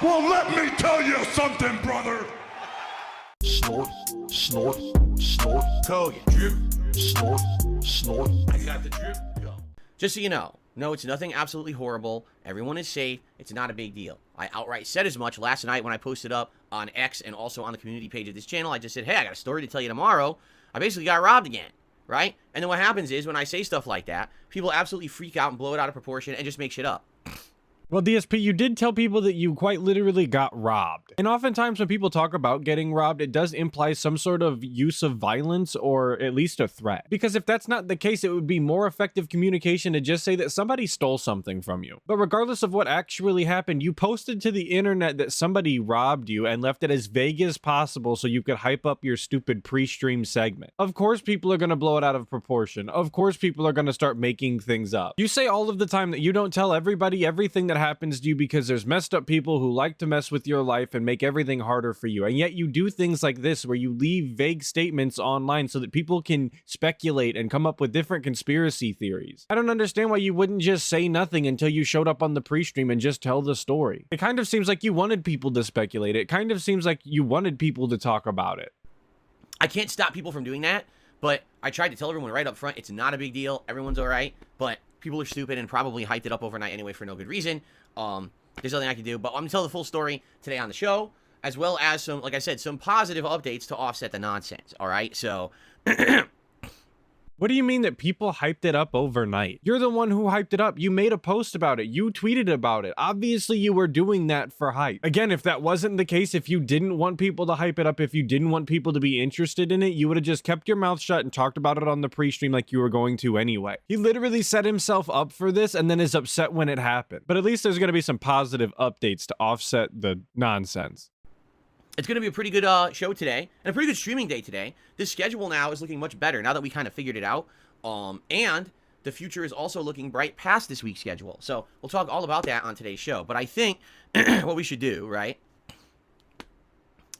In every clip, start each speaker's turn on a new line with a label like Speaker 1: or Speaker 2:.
Speaker 1: Well, let me tell you something, brother.
Speaker 2: Snort, snort, snort,
Speaker 1: Hogan. Drip.
Speaker 2: snort, snort.
Speaker 1: I got the drip. Go.
Speaker 3: Just so you know, no, it's nothing absolutely horrible. Everyone is safe. It's not a big deal. I outright said as much last night when I posted up on X and also on the community page of this channel. I just said, hey, I got a story to tell you tomorrow. I basically got robbed again, right? And then what happens is when I say stuff like that, people absolutely freak out and blow it out of proportion and just make shit up.
Speaker 4: Well, DSP, you did tell people that you quite literally got robbed. And oftentimes when people talk about getting robbed, it does imply some sort of use of violence or at least a threat. Because if that's not the case, it would be more effective communication to just say that somebody stole something from you. But regardless of what actually happened, you posted to the internet that somebody robbed you and left it as vague as possible so you could hype up your stupid pre-stream segment. Of course, people are going to blow it out of proportion. Of course, people are going to start making things up. You say all of the time that you don't tell everybody everything that happens to you because there's messed up people who like to mess with your life and make everything harder for you. And yet you do things like this where you leave vague statements online so that people can speculate and come up with different conspiracy theories. I don't understand why you wouldn't just say nothing until you showed up on the pre-stream and just tell the story. It kind of seems like you wanted people to speculate. It kind of seems like you wanted people to talk about it.
Speaker 3: I can't stop people from doing that, but I tried to tell everyone right up front, it's not a big deal. Everyone's all right, but people are stupid and probably hyped it up overnight anyway for no good reason. There's nothing I can do, but I'm going to tell the full story today on the show, as well as some, like I said, some positive updates to offset the nonsense, all right? So,
Speaker 4: What do you mean that people hyped it up overnight? You're the one who hyped it up. You made a post about it. You tweeted about it. Obviously, you were doing that for hype. Again, if that wasn't the case, if you didn't want people to hype it up, if you didn't want people to be interested in it, you would have just kept your mouth shut and talked about it on the pre-stream like you were going to anyway. He literally set himself up for this and then is upset when it happened. But at least there's going to be some positive updates to offset the nonsense.
Speaker 3: it's going to be a pretty good show today, and a pretty good streaming day today. This schedule now is looking much better now that we kind of figured it out. And the future is also looking bright past this week's schedule. So we'll talk all about that on today's show. But I think what we should do, right?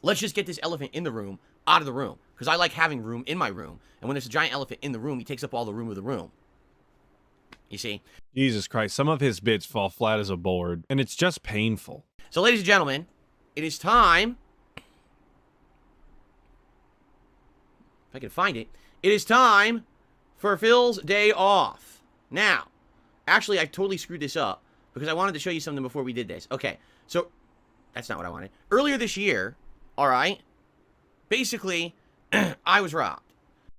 Speaker 3: Let's just get this elephant in the room out of the room. Because I like having room in my room. And when there's a giant elephant in the room, he takes up all the room of the room. You see?
Speaker 4: Jesus Christ, some of his bits fall flat as a board, and it's just painful.
Speaker 3: So ladies and gentlemen, it is time... if I can find it. It is time for Phil's day off. Now, actually, I totally screwed this up because I wanted to show you something before we did this. Okay, so that's not what I wanted. Earlier this year, all right, basically, I was robbed.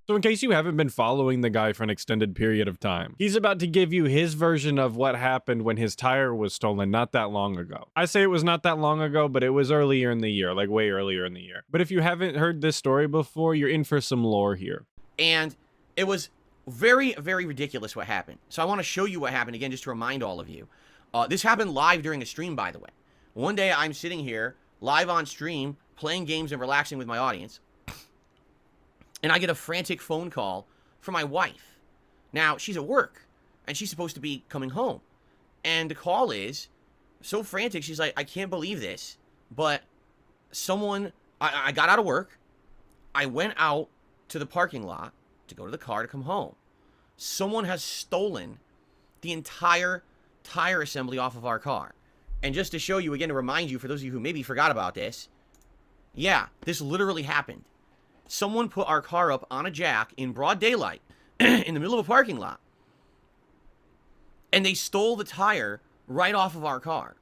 Speaker 4: So in case you haven't been following the guy for an extended period of time, he's about to give you his version of what happened when his tire was stolen not that long ago. I say it was not that long ago, but it was earlier in the year, like way earlier in the year. But if you haven't heard this story before, you're in for some lore here.
Speaker 3: And it was very, very ridiculous what happened. So I want to show you what happened again, just to remind all of you. This happened live during a stream, by the way. One day I'm sitting here, live on stream, playing games and relaxing with my audience. And I get a frantic phone call from my wife. Now, she's at work, and she's supposed to be coming home. And the call is so frantic, she's like, I can't believe this, but someone, I got out of work, I went out to the parking lot to go to the car to come home. Someone has stolen the entire tire assembly off of our car. And just to show you, again, to remind you, for those of you who maybe forgot about this, yeah, this literally happened. Someone put our car up on a jack in broad daylight in the middle of a parking lot. And they stole the tire right off of our car.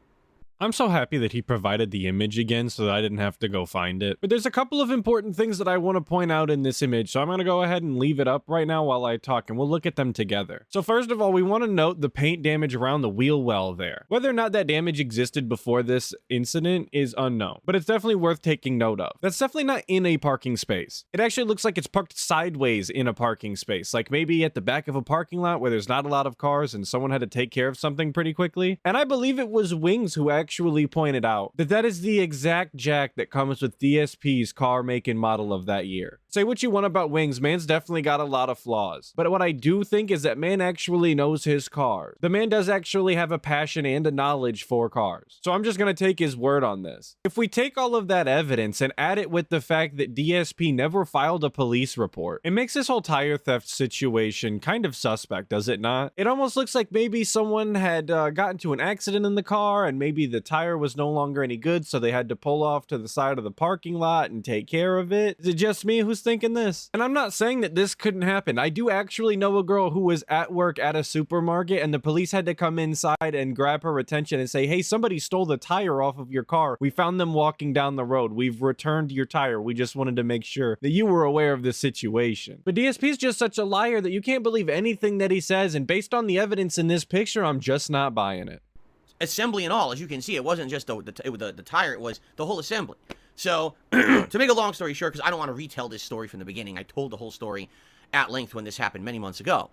Speaker 4: I'm so happy that he provided the image again so that I didn't have to go find it. But there's a couple of important things that I want to point out in this image, so I'm going to go ahead and leave it up right now while I talk, and we'll look at them together. So first of all, we want to note the paint damage around the wheel well there. Whether or not that damage existed before this incident is unknown, but it's definitely worth taking note of. That's definitely not in a parking space. It actually looks like it's parked sideways in a parking space, like maybe at the back of a parking lot where there's not a lot of cars and someone had to take care of something pretty quickly. And I believe it was Wings who actually pointed out that that is the exact jack that comes with DSP's car make and model of that year. Say what you want about Wings, man's definitely got a lot of flaws. But what I do think is that man actually knows his cars. The man does actually have a passion and a knowledge for cars. So I'm just going to take his word on this. If we take all of that evidence and add it with the fact that DSP never filed a police report, it makes this whole tire theft situation kind of suspect, does it not? It almost looks like maybe someone had gotten to an accident in the car and maybe the the tire was no longer any good, so they had to pull off to the side of the parking lot and take care of it. Is it just me who's thinking this? And I'm not saying that this couldn't happen. I do actually know a girl who was at work at a supermarket and the police had to come inside and grab her attention and say, hey, somebody stole the tire off of your car. We found them walking down the road. We've returned your tire. We just wanted to make sure that you were aware of the situation. But DSP is just such a liar that you can't believe anything that he says, and based on the evidence in this picture, I'm just not buying it.
Speaker 3: Assembly and all, as you can see, it wasn't just the tire, it was the whole assembly. So, to make a long story short, because I don't want to retell this story from the beginning, I told the whole story at length when this happened many months ago.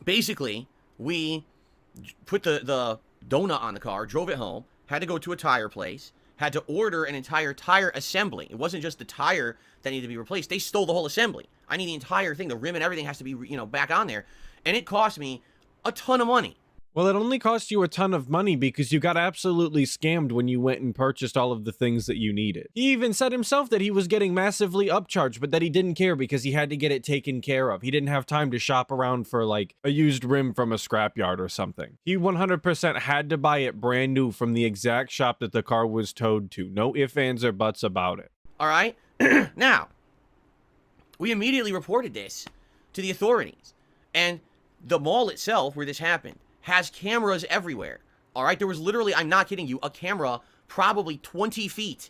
Speaker 3: Basically, we put the donut on the car, drove it home, had to go to a tire place, had to order an entire tire assembly. It wasn't just the tire that needed to be replaced. They stole the whole assembly. I need the entire thing. The rim and everything has to be, back on there. And it cost me a ton of money.
Speaker 4: Well, it only cost you a ton of money because you got absolutely scammed when you went and purchased all of the things that you needed. He even said himself that he was getting massively upcharged, but that he didn't care because he had to get it taken care of. He didn't have time to shop around for like a used rim from a scrapyard or something. He 100% had to buy it brand new from the exact shop that the car was towed to. No ifs, ands, or buts about it.
Speaker 3: All right? Now, we immediately reported this to the authorities. And the mall itself, where this happened, has cameras everywhere. All right? There was literally, I'm not kidding you, a camera probably 20 feet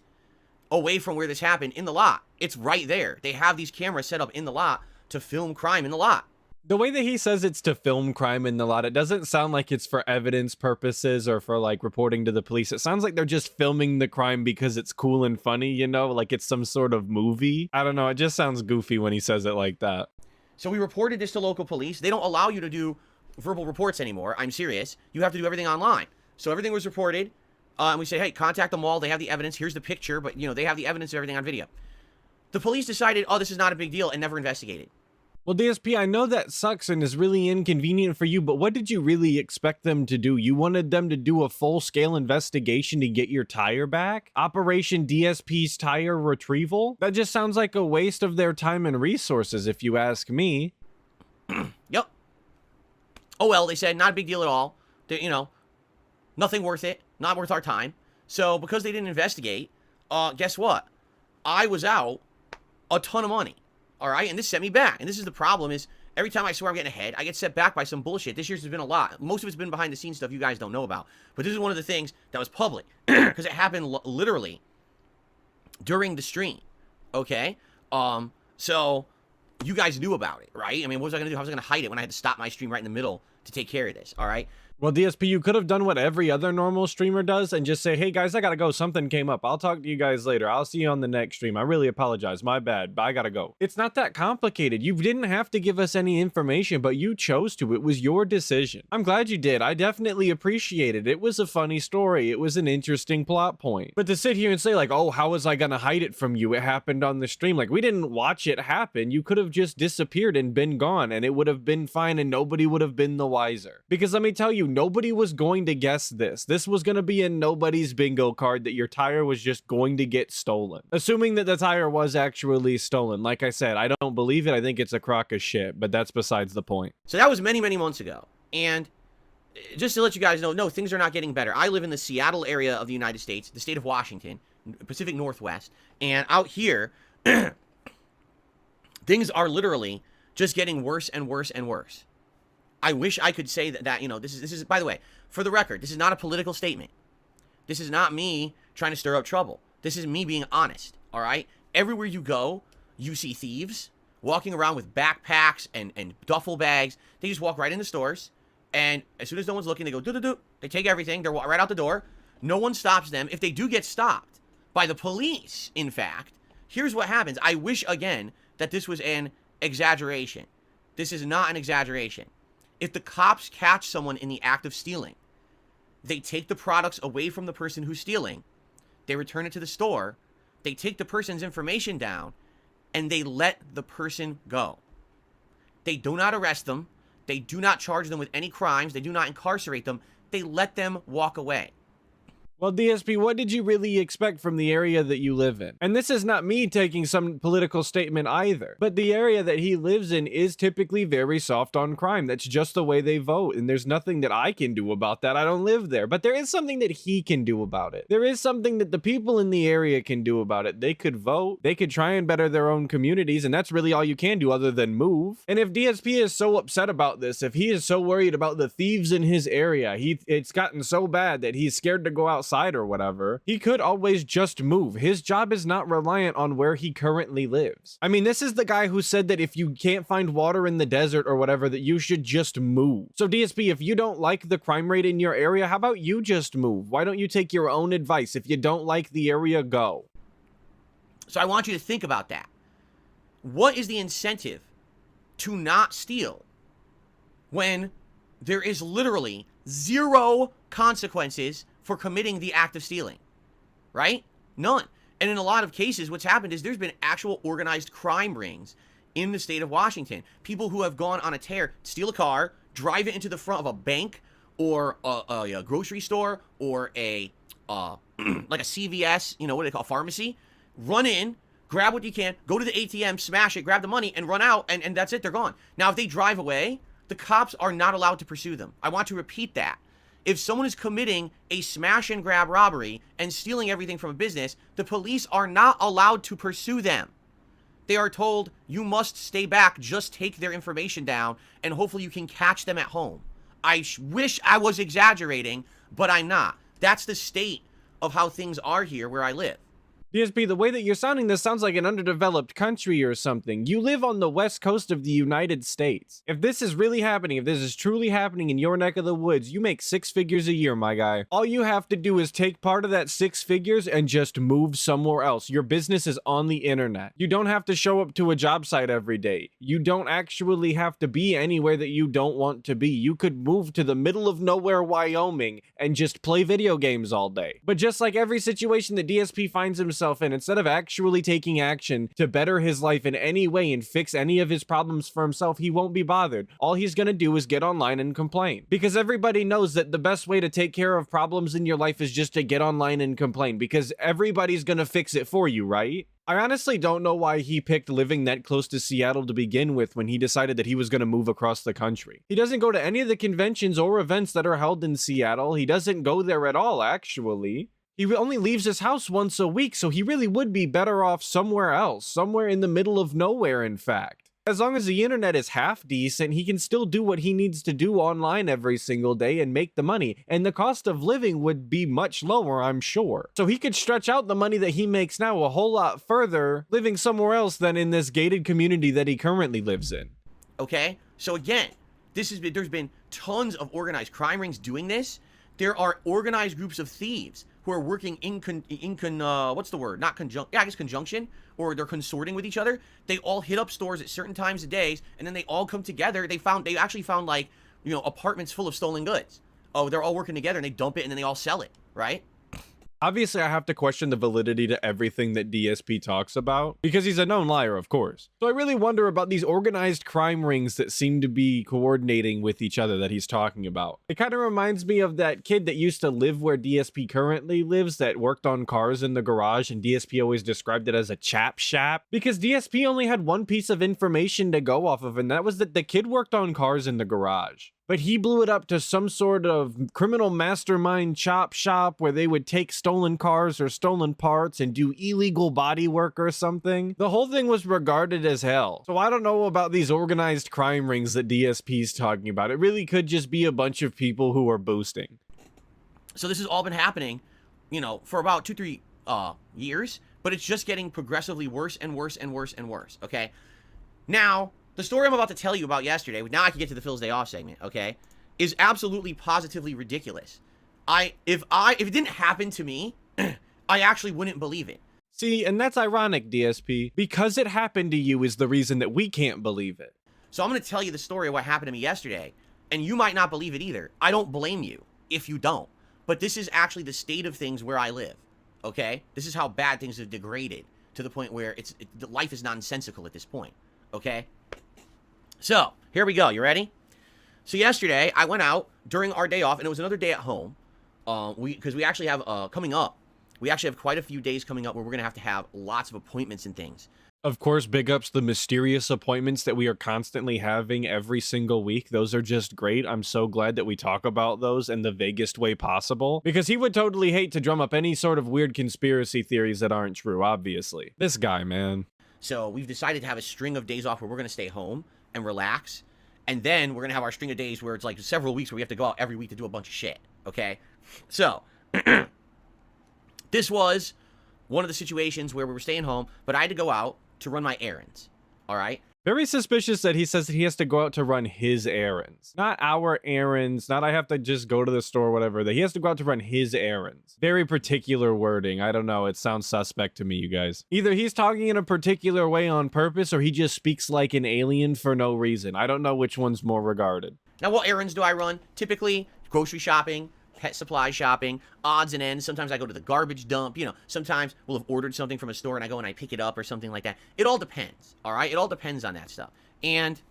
Speaker 3: away from where this happened in the lot. It's right there. They have these cameras set up in the lot to film crime in the lot.
Speaker 4: The way that he says it's to film crime in the lot, it doesn't sound like it's for evidence purposes or for like reporting to the police. It sounds like they're just filming the crime because it's cool and funny, like it's some sort of movie. I don't know. It just sounds goofy when he says it like that.
Speaker 3: So we reported this to local police. They don't allow you to do verbal reports anymore. I'm serious. You have to do everything online. So everything was reported. And we say, hey, contact the mall. They have the evidence. Here's the picture. But, they have the evidence of everything on video. The police decided, oh, this is not a big deal, and never investigated.
Speaker 4: Well, DSP, I know that sucks and is really inconvenient for you, but what did you really expect them to do? You wanted them to do a full-scale investigation to get your tire back? Operation DSP's tire retrieval? That just sounds like a waste of their time and resources, if you ask me.
Speaker 3: Yep. Oh, well, they said, not a big deal at all. Nothing worth it. Not worth our time. So, because they didn't investigate, guess what? I was out a ton of money. All right, and this set me back. And this is the problem is every time I swear I'm getting ahead, I get set back by some bullshit. This year's has been a lot. Most of it's been behind the scenes stuff you guys don't know about. But this is one of the things that was public because it happened literally during the stream. Okay? So you guys knew about it, right? I mean, what was I going to do? How was I going to hide it when I had to stop my stream right in the middle to take care of this? All right?
Speaker 4: Well, DSP, you could have done what every other normal streamer does and just say, hey, guys, I gotta go. Something came up. I'll talk to you guys later. I'll see you on the next stream. I really apologize. My bad, but I gotta go. It's not that complicated. You didn't have to give us any information, but you chose to. It was your decision. I'm glad you did. I definitely appreciate it. It was a funny story. It was an interesting plot point. But to sit here and say like, oh, how was I gonna hide it from you? It happened on the stream. Like, we didn't watch it happen. You could have just disappeared and been gone, and it would have been fine, and nobody would have been the wiser. Because let me tell you, nobody was going to guess this. This was going to be in nobody's bingo card that your tire was just going to get stolen. Assuming that the tire was actually stolen. Like I said, I don't believe it. I think it's a crock of shit, but that's besides the point.
Speaker 3: So that was many, many months ago. And just to let you guys know, no, things are not getting better. I live in the Seattle area of the United States, the state of Washington, Pacific Northwest. And out here, things are literally just getting worse and worse and worse. I wish I could say that this is, by the way, for the record, this is not a political statement. This is not me trying to stir up trouble. This is me being honest, all right? Everywhere you go, you see thieves walking around with backpacks and duffel bags. They just walk right in the stores, and as soon as no one's looking, they go, do-do-do. They take everything. They're right out the door. No one stops them. If they do get stopped by the police, in fact, here's what happens. I wish, again, that this was an exaggeration. This is not an exaggeration. If the cops catch someone in the act of stealing, they take the products away from the person who's stealing, they return it to the store, they take the person's information down, and they let the person go. They do not arrest them. They do not charge them with any crimes. They do not incarcerate them. They let them walk away.
Speaker 4: Well, DSP, what did you really expect from the area that you live in? And this is not me taking some political statement either, but the area that he lives in is typically very soft on crime. That's just the way they vote, and there's nothing that I can do about that. I don't live there, but there is something that he can do about it. There is something that the people in the area can do about it. They could vote, they could try and better their own communities, and that's really all you can do other than move. And if DSP is so upset about this, if he is so worried about the thieves in his area, it's gotten so bad that he's scared to go outside or whatever, he could always just move. His job is not reliant on where he currently lives. I mean, this is the guy who said that if you can't find water in the desert or whatever, that you should just move. So DSP, if you don't like the crime rate in your area, how about you just move? Why don't you take your own advice? If you don't like the area, go.
Speaker 3: So I want you to think about that. What is the incentive to not steal when there is literally zero consequences for committing the act of stealing, right? None. And in a lot of cases, what's happened is there's been actual organized crime rings in the state of Washington. People who have gone on a tear, steal a car, drive it into the front of a bank or a grocery store or a like a CVS, you know, what do they call pharmacy, run in, grab what you can, go to the ATM, smash it, grab the money, and run out, and that's it, they're gone. Now, if they drive away, the cops are not allowed to pursue them. I want to repeat that. If someone is committing a smash and grab robbery and stealing everything from a business, the police are not allowed to pursue them. They are told, you must stay back, just take their information down, and hopefully you can catch them at home. I wish I was exaggerating, but I'm not. That's the state of how things are here where I live.
Speaker 4: DSP, the way that you're sounding this sounds like an underdeveloped country or something. You live on the west coast of the United States. If this is really happening, if this is truly happening in your neck of the woods, you make 6 figures a year, my guy. All you have to do is take part of that 6 figures and just move somewhere else. Your business is on the internet. You don't have to show up to a job site every day. You don't actually have to be anywhere that you don't want to be. You could move to the middle of nowhere, Wyoming, and just play video games all day. But just like every situation that DSP finds himself in, instead of actually taking action to better his life in any way and fix any of his problems for himself, he won't be bothered. All he's gonna do is get online and complain. Because everybody knows that the best way to take care of problems in your life is just to get online and complain, because everybody's gonna fix it for you, right? I honestly don't know why he picked living that close to Seattle to begin with when he decided that he was going to move across the country. He doesn't go to any of the conventions or events that are held in Seattle. He doesn't go there at all, actually. He only leaves his house once a week, so he really would be better off somewhere else, somewhere in the middle of nowhere, in fact. As long as the internet is half decent, he can still do what he needs to do online every single day and make the money, and the cost of living would be much lower, I'm sure. So he could stretch out the money that he makes now a whole lot further, living somewhere else than in this gated community that he currently lives in.
Speaker 3: Okay? So again, there's been tons of organized crime rings doing this. There are organized groups of thieves who are working what's the word? Not conjunction. Yeah, I guess conjunction, or they're consorting with each other. They all hit up stores at certain times of days, and then they all come together. They actually found, like, you know, apartments full of stolen goods. Oh, they're all working together, and they dump it, and then they all sell it, right?
Speaker 4: Obviously, I have to question the validity to everything that DSP talks about, because he's a known liar, of course. So I really wonder about these organized crime rings that seem to be coordinating with each other that he's talking about. It kind of reminds me of that kid that used to live where DSP currently lives that worked on cars in the garage, and DSP always described it as a chap shop, because DSP only had one piece of information to go off of, and that was that the kid worked on cars in the garage. But he blew it up to some sort of criminal mastermind chop shop where they would take stolen cars or stolen parts and do illegal body work or something. The whole thing was regarded as hell. So I don't know about these organized crime rings that DSP's talking about. It really could just be a bunch of people who are boosting.
Speaker 3: So this has all been happening, you know, for about 2-3 years, but it's just getting progressively worse and worse and worse and worse, okay? Now, the story I'm about to tell you about yesterday, now I can get to the Phil's Day Off segment, okay, is absolutely positively ridiculous. If it didn't happen to me, I actually wouldn't believe it.
Speaker 4: See, and that's ironic, DSP. Because it happened to you is the reason that we can't believe it.
Speaker 3: So I'm going to tell you the story of what happened to me yesterday, and you might not believe it either. I don't blame you if you don't. But this is actually the state of things where I live, okay? This is how bad things have degraded to the point where life is nonsensical at this point, okay? So, here we go. You ready? So yesterday, I went out during our day off, and it was another day at home. because we actually have coming up. We actually have quite a few days coming up where we're gonna have to have lots of appointments and things.
Speaker 4: Of course, big ups the mysterious appointments that we are constantly having every single week. Those are just great. I'm so glad that we talk about those in the vaguest way possible, because he would totally hate to drum up any sort of weird conspiracy theories that aren't true, obviously. This guy, man.
Speaker 3: So we've decided to have a string of days off where we're gonna stay home and relax, and then we're gonna have our string of days where it's like several weeks where we have to go out every week to do a bunch of shit, okay? So, this was one of the situations where we were staying home, but I had to go out to run my errands, all right?
Speaker 4: Very suspicious that he says that he has to go out to run his errands. Not our errands, not I have to just go to the store, whatever. That he has to go out to run his errands. Very particular wording. I don't know. It sounds suspect to me, you guys. Either he's talking in a particular way on purpose, or he just speaks like an alien for no reason. I don't know which one's more regarded.
Speaker 3: Now, what errands do I run? Typically, grocery shopping, pet supply shopping, odds and ends. Sometimes I go to the garbage dump. You know, sometimes we'll have ordered something from a store and I go and I pick it up or something like that. It all depends, all right? It all depends on that stuff. And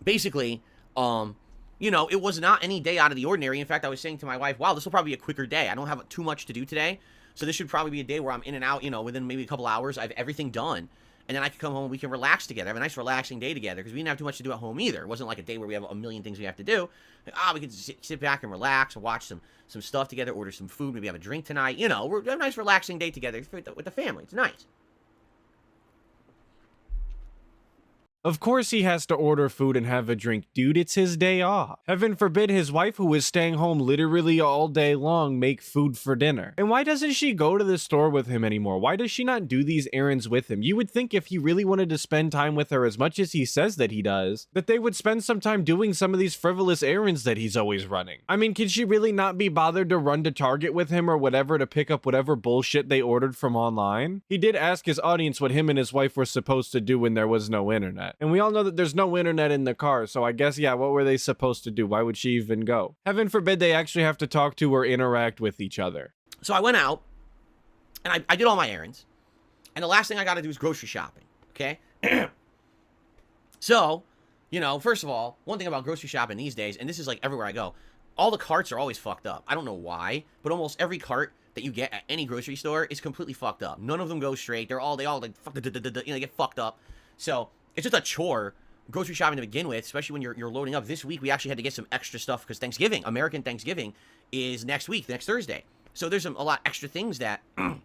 Speaker 3: basically, you know, it was not any day out of the ordinary. In fact, I was saying to my wife, wow, this will probably be a quicker day. I don't have too much to do today. So this should probably be a day where I'm in and out, you know, within maybe a couple hours. I have everything done. And then I can come home and we can relax together. Have a nice relaxing day together because we didn't have too much to do at home either. It wasn't like a day where we have a million things we have to do. We could sit back and relax and watch some stuff together, order some food, maybe have a drink tonight. You know, we're have a nice relaxing day together with the family. It's nice.
Speaker 4: Of course he has to order food and have a drink. Dude, it's his day off. Heaven forbid his wife, who is staying home literally all day long, make food for dinner. And why doesn't she go to the store with him anymore? Why does she not do these errands with him? You would think if he really wanted to spend time with her as much as he says that he does, that they would spend some time doing some of these frivolous errands that he's always running. I mean, can she really not be bothered to run to Target with him or whatever to pick up whatever bullshit they ordered from online? He did ask his audience what him and his wife were supposed to do when there was no internet. And we all know that there's no internet in the car, so I guess, yeah, what were they supposed to do? Why would she even go? Heaven forbid they actually have to talk to or interact with each other.
Speaker 3: So I went out, and I did all my errands, and the last thing I got to do is grocery shopping, okay? So, you know, first of all, one thing about grocery shopping these days, and this is like everywhere I go, all the carts are always fucked up. I don't know why, but almost every cart that you get at any grocery store is completely fucked up. None of them go straight. They all like, you know, they get fucked up. So it's just a chore, grocery shopping to begin with, especially when you're loading up. This week, we actually had to get some extra stuff because Thanksgiving, American Thanksgiving, is next week, next Thursday. So there's a lot extra things that that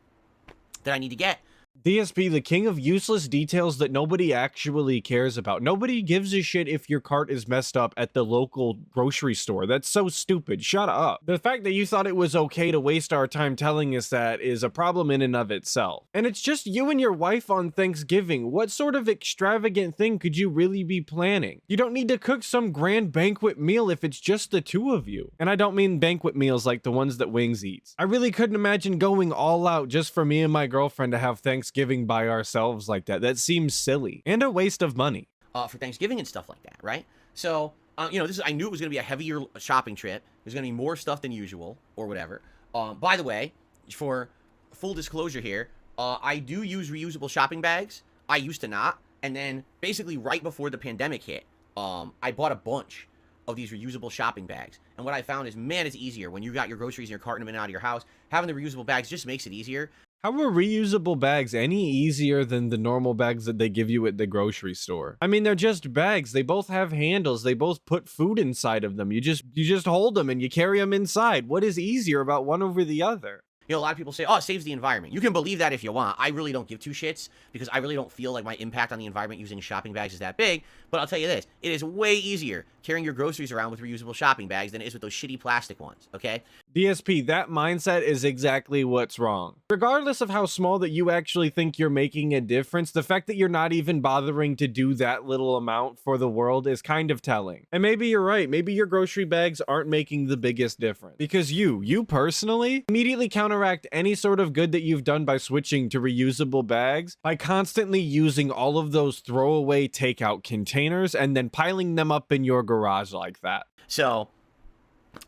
Speaker 3: I need to get.
Speaker 4: DSP, the king of useless details that nobody actually cares about. Nobody gives a shit if your cart is messed up at the local grocery store. That's so stupid. Shut up. The fact that you thought it was okay to waste our time telling us that is a problem in and of itself. And it's just you and your wife on Thanksgiving. What sort of extravagant thing could you really be planning? You don't need to cook some grand banquet meal if it's just the two of you. And I don't mean banquet meals like the ones that Wings eats. I really couldn't imagine going all out just for me and my girlfriend to have Thanksgiving by ourselves like that. That seems silly and a waste of money.
Speaker 3: For Thanksgiving and stuff like that, right? So, you know, I knew it was going to be a heavier shopping trip. There's going to be more stuff than usual or whatever. By the way, for full disclosure here, I do use reusable shopping bags. I used to not. And then basically right before the pandemic hit, I bought a bunch of these reusable shopping bags. And what I found is, man, it's easier when you got your groceries in your cart and them out of your house. Having the reusable bags just makes it easier.
Speaker 4: How are reusable bags any easier than the normal bags that they give you at the grocery store? I mean, they're just bags. They both have handles. They both put food inside of them. You just hold them and you carry them inside. What is easier about one over the other?
Speaker 3: You know, a lot of people say, oh, it saves the environment. You can believe that if you want. I really don't give two shits because I really don't feel like my impact on the environment using shopping bags is that big. But I'll tell you this, it is way easier carrying your groceries around with reusable shopping bags than it is with those shitty plastic ones, okay?
Speaker 4: DSP, that mindset is exactly what's wrong. Regardless of how small that you actually think you're making a difference, the fact that you're not even bothering to do that little amount for the world is kind of telling. And maybe you're right. Maybe your grocery bags aren't making the biggest difference. Because you personally, immediately counteract any sort of good that you've done by switching to reusable bags by constantly using all of those throwaway takeout containers and then piling them up in your garage like that.
Speaker 3: So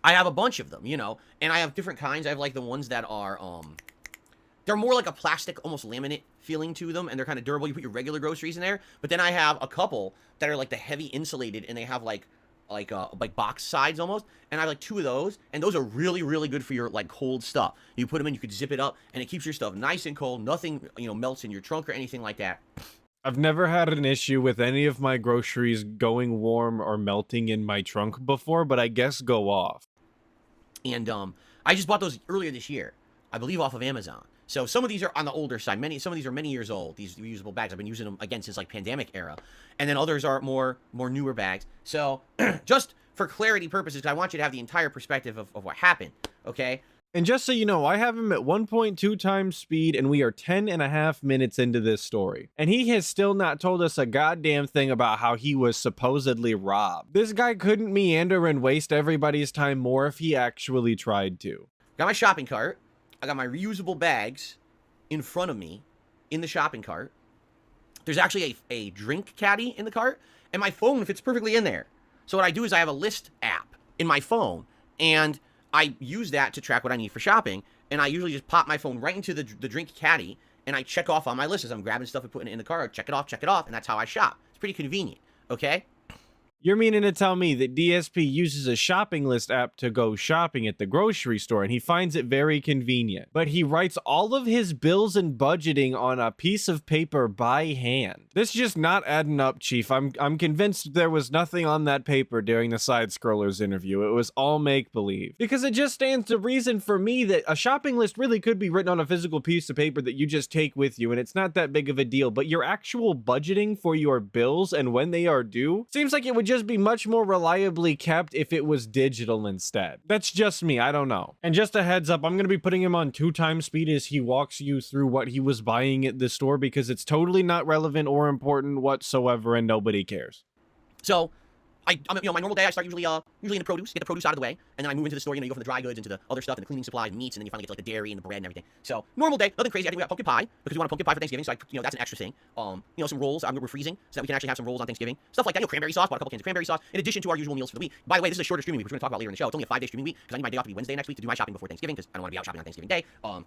Speaker 3: I have a bunch of them, you know, and I have different kinds. I have like the ones that are, they're more like a plastic, almost laminate feeling to them, and they're kind of durable. You put your regular groceries in there, but then I have a couple that are like the heavy insulated, and they have like like box sides almost, and I have like 2 of those, and those are really, really good for your like cold stuff. You put them in, you could zip it up, and it keeps your stuff nice and cold. Nothing, melts in your trunk or anything like that.
Speaker 4: I've never had an issue with any of my groceries going warm or melting in my trunk before, but I guess go off.
Speaker 3: And I just bought those earlier this year, I believe off of Amazon. So some of these are on the older side. Some of these are many years old. These reusable bags, I've been using them again since like pandemic era, and then others are more newer bags. So just for clarity purposes, 'cause I want you to have the entire perspective of what happened. Okay.
Speaker 4: And just so you know, I have him at 1.2 times speed, and we are 10.5 minutes into this story. And he has still not told us a goddamn thing about how he was supposedly robbed. This guy couldn't meander and waste everybody's time more if he actually tried to.
Speaker 3: Got my shopping cart. I got my reusable bags in front of me in the shopping cart. There's actually a drink caddy in the cart, and my phone fits perfectly in there. So what I do is I have a list app in my phone, and I use that to track what I need for shopping, and I usually just pop my phone right into the drink caddy, and I check off on my list as I'm grabbing stuff and putting it in the car. Check it off, and that's how I shop. It's pretty convenient, okay?
Speaker 4: You're meaning to tell me that DSP uses a shopping list app to go shopping at the grocery store, and he finds it very convenient. But he writes all of his bills and budgeting on a piece of paper by hand. This is just not adding up, Chief. I'm convinced there was nothing on that paper during the Side Scrollers interview. It was all make-believe. Because it just stands to reason for me that a shopping list really could be written on a physical piece of paper that you just take with you, and it's not that big of a deal. But your actual budgeting for your bills and when they are due seems like it would just be much more reliably kept if it was digital instead. That's just me, I don't know. And just a heads up, I'm going to be putting him on 2 times speed as he walks you through what he was buying at the store, because it's totally not relevant or important whatsoever and nobody cares.
Speaker 3: So my normal day, I start usually in the produce, get the produce out of the way, and then I move into the store. You go from the dry goods into the other stuff and the cleaning supplies, meats, and then you finally get to like the dairy and the bread and everything. So normal day, nothing crazy. I think we got pumpkin pie because we want a pumpkin pie for Thanksgiving, so that's an extra thing. Some rolls. We're freezing so that we can actually have some rolls on Thanksgiving. Stuff like that. Cranberry sauce. Bought a couple cans of cranberry sauce in addition to our usual meals for the week. By the way, this is a shorter streaming week, which we're going to talk about later in the show. It's only a 5-day streaming week because I need my day off to be Wednesday next week to do my shopping before Thanksgiving because I don't want to be out shopping on Thanksgiving Day. So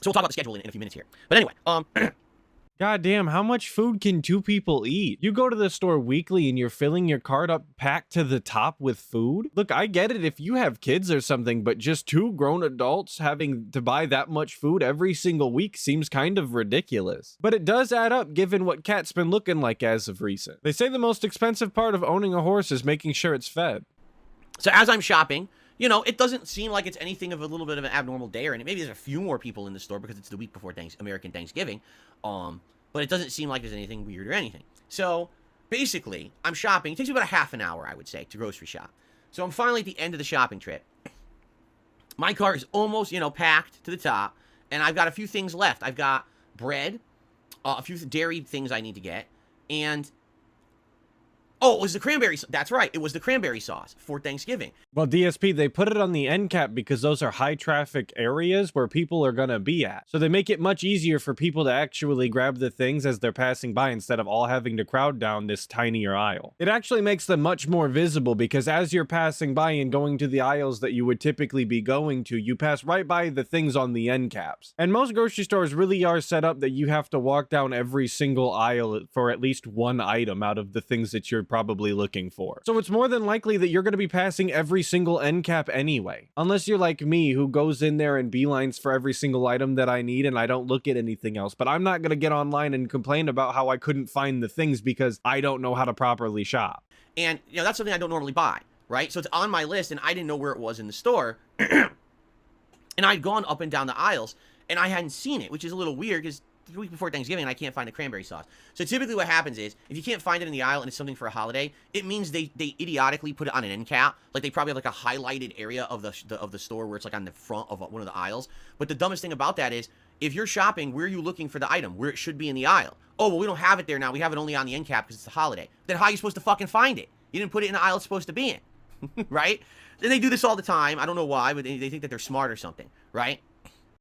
Speaker 3: we'll talk about the schedule in a few minutes here. But anyway,
Speaker 4: God damn, how much food can 2 people eat? You go to the store weekly and you're filling your cart up packed to the top with food? Look, I get it if you have kids or something, but just 2 grown adults having to buy that much food every single week seems kind of ridiculous. But it does add up given what Cat's been looking like as of recent. They say the most expensive part of owning a horse is making sure it's fed.
Speaker 3: So as I'm shopping, it doesn't seem like it's anything of a little bit of an abnormal day or anything. Maybe there's a few more people in the store because it's the week before American Thanksgiving. But it doesn't seem like there's anything weird or anything. So basically, I'm shopping. It takes me about a half an hour, I would say, to grocery shop. So I'm finally at the end of the shopping trip. My cart is almost, packed to the top, and I've got a few things left. I've got bread, a few dairy things I need to get, and oh, it was the cranberry. That's right. It was the cranberry sauce for Thanksgiving.
Speaker 4: Well, DSP, they put it on the end cap because those are high traffic areas where people are going to be at. So they make it much easier for people to actually grab the things as they're passing by instead of all having to crowd down this tinier aisle. It actually makes them much more visible because as you're passing by and going to the aisles that you would typically be going to, you pass right by the things on the end caps. And most grocery stores really are set up that you have to walk down every single aisle for at least one item out of the things that you're probably looking for. So it's more than likely that you're going to be passing every single end cap anyway. Unless you're like me, who goes in there and beelines for every single item that I need and I don't look at anything else. But I'm not going to get online and complain about how I couldn't find the things because I don't know how to properly shop.
Speaker 3: And, that's something I don't normally buy, right? So it's on my list and I didn't know where it was in the store. And I'd gone up and down the aisles and I hadn't seen it, which is a little weird because the week before Thanksgiving, I can't find the cranberry sauce. So typically what happens is, if you can't find it in the aisle and it's something for a holiday, it means they idiotically put it on an end cap. Like they probably have like a highlighted area of the store where it's like on the front of one of the aisles. But the dumbest thing about that is, if you're shopping, where are you looking for the item? Where it should be in the aisle. Oh, well, we don't have it there now. We have it only on the end cap because it's a holiday. Then how are you supposed to fucking find it? You didn't put it in the aisle it's supposed to be in. Right? And they do this all the time. I don't know why, but they think that they're smart or something. Right?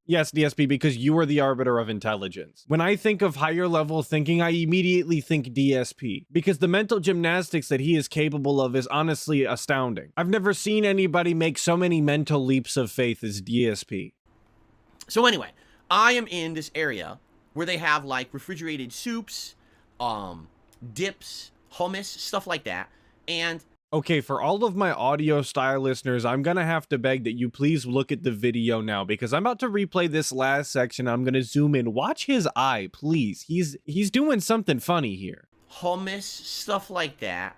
Speaker 4: Yes, DSP, because you are the arbiter of intelligence. When I think of higher level thinking, I immediately think DSP, because the mental gymnastics that he is capable of is honestly astounding. I've never seen anybody make so many mental leaps of faith as DSP.
Speaker 3: So anyway, I am in this area where they have like refrigerated soups, dips, hummus, stuff like that. And
Speaker 4: Okay, for all of my audio style listeners, I'm gonna have to beg that you please look at the video now because I'm about to replay this last section. I'm gonna zoom in. Watch his eye, please. He's doing something funny here.
Speaker 3: Hummus, stuff like that.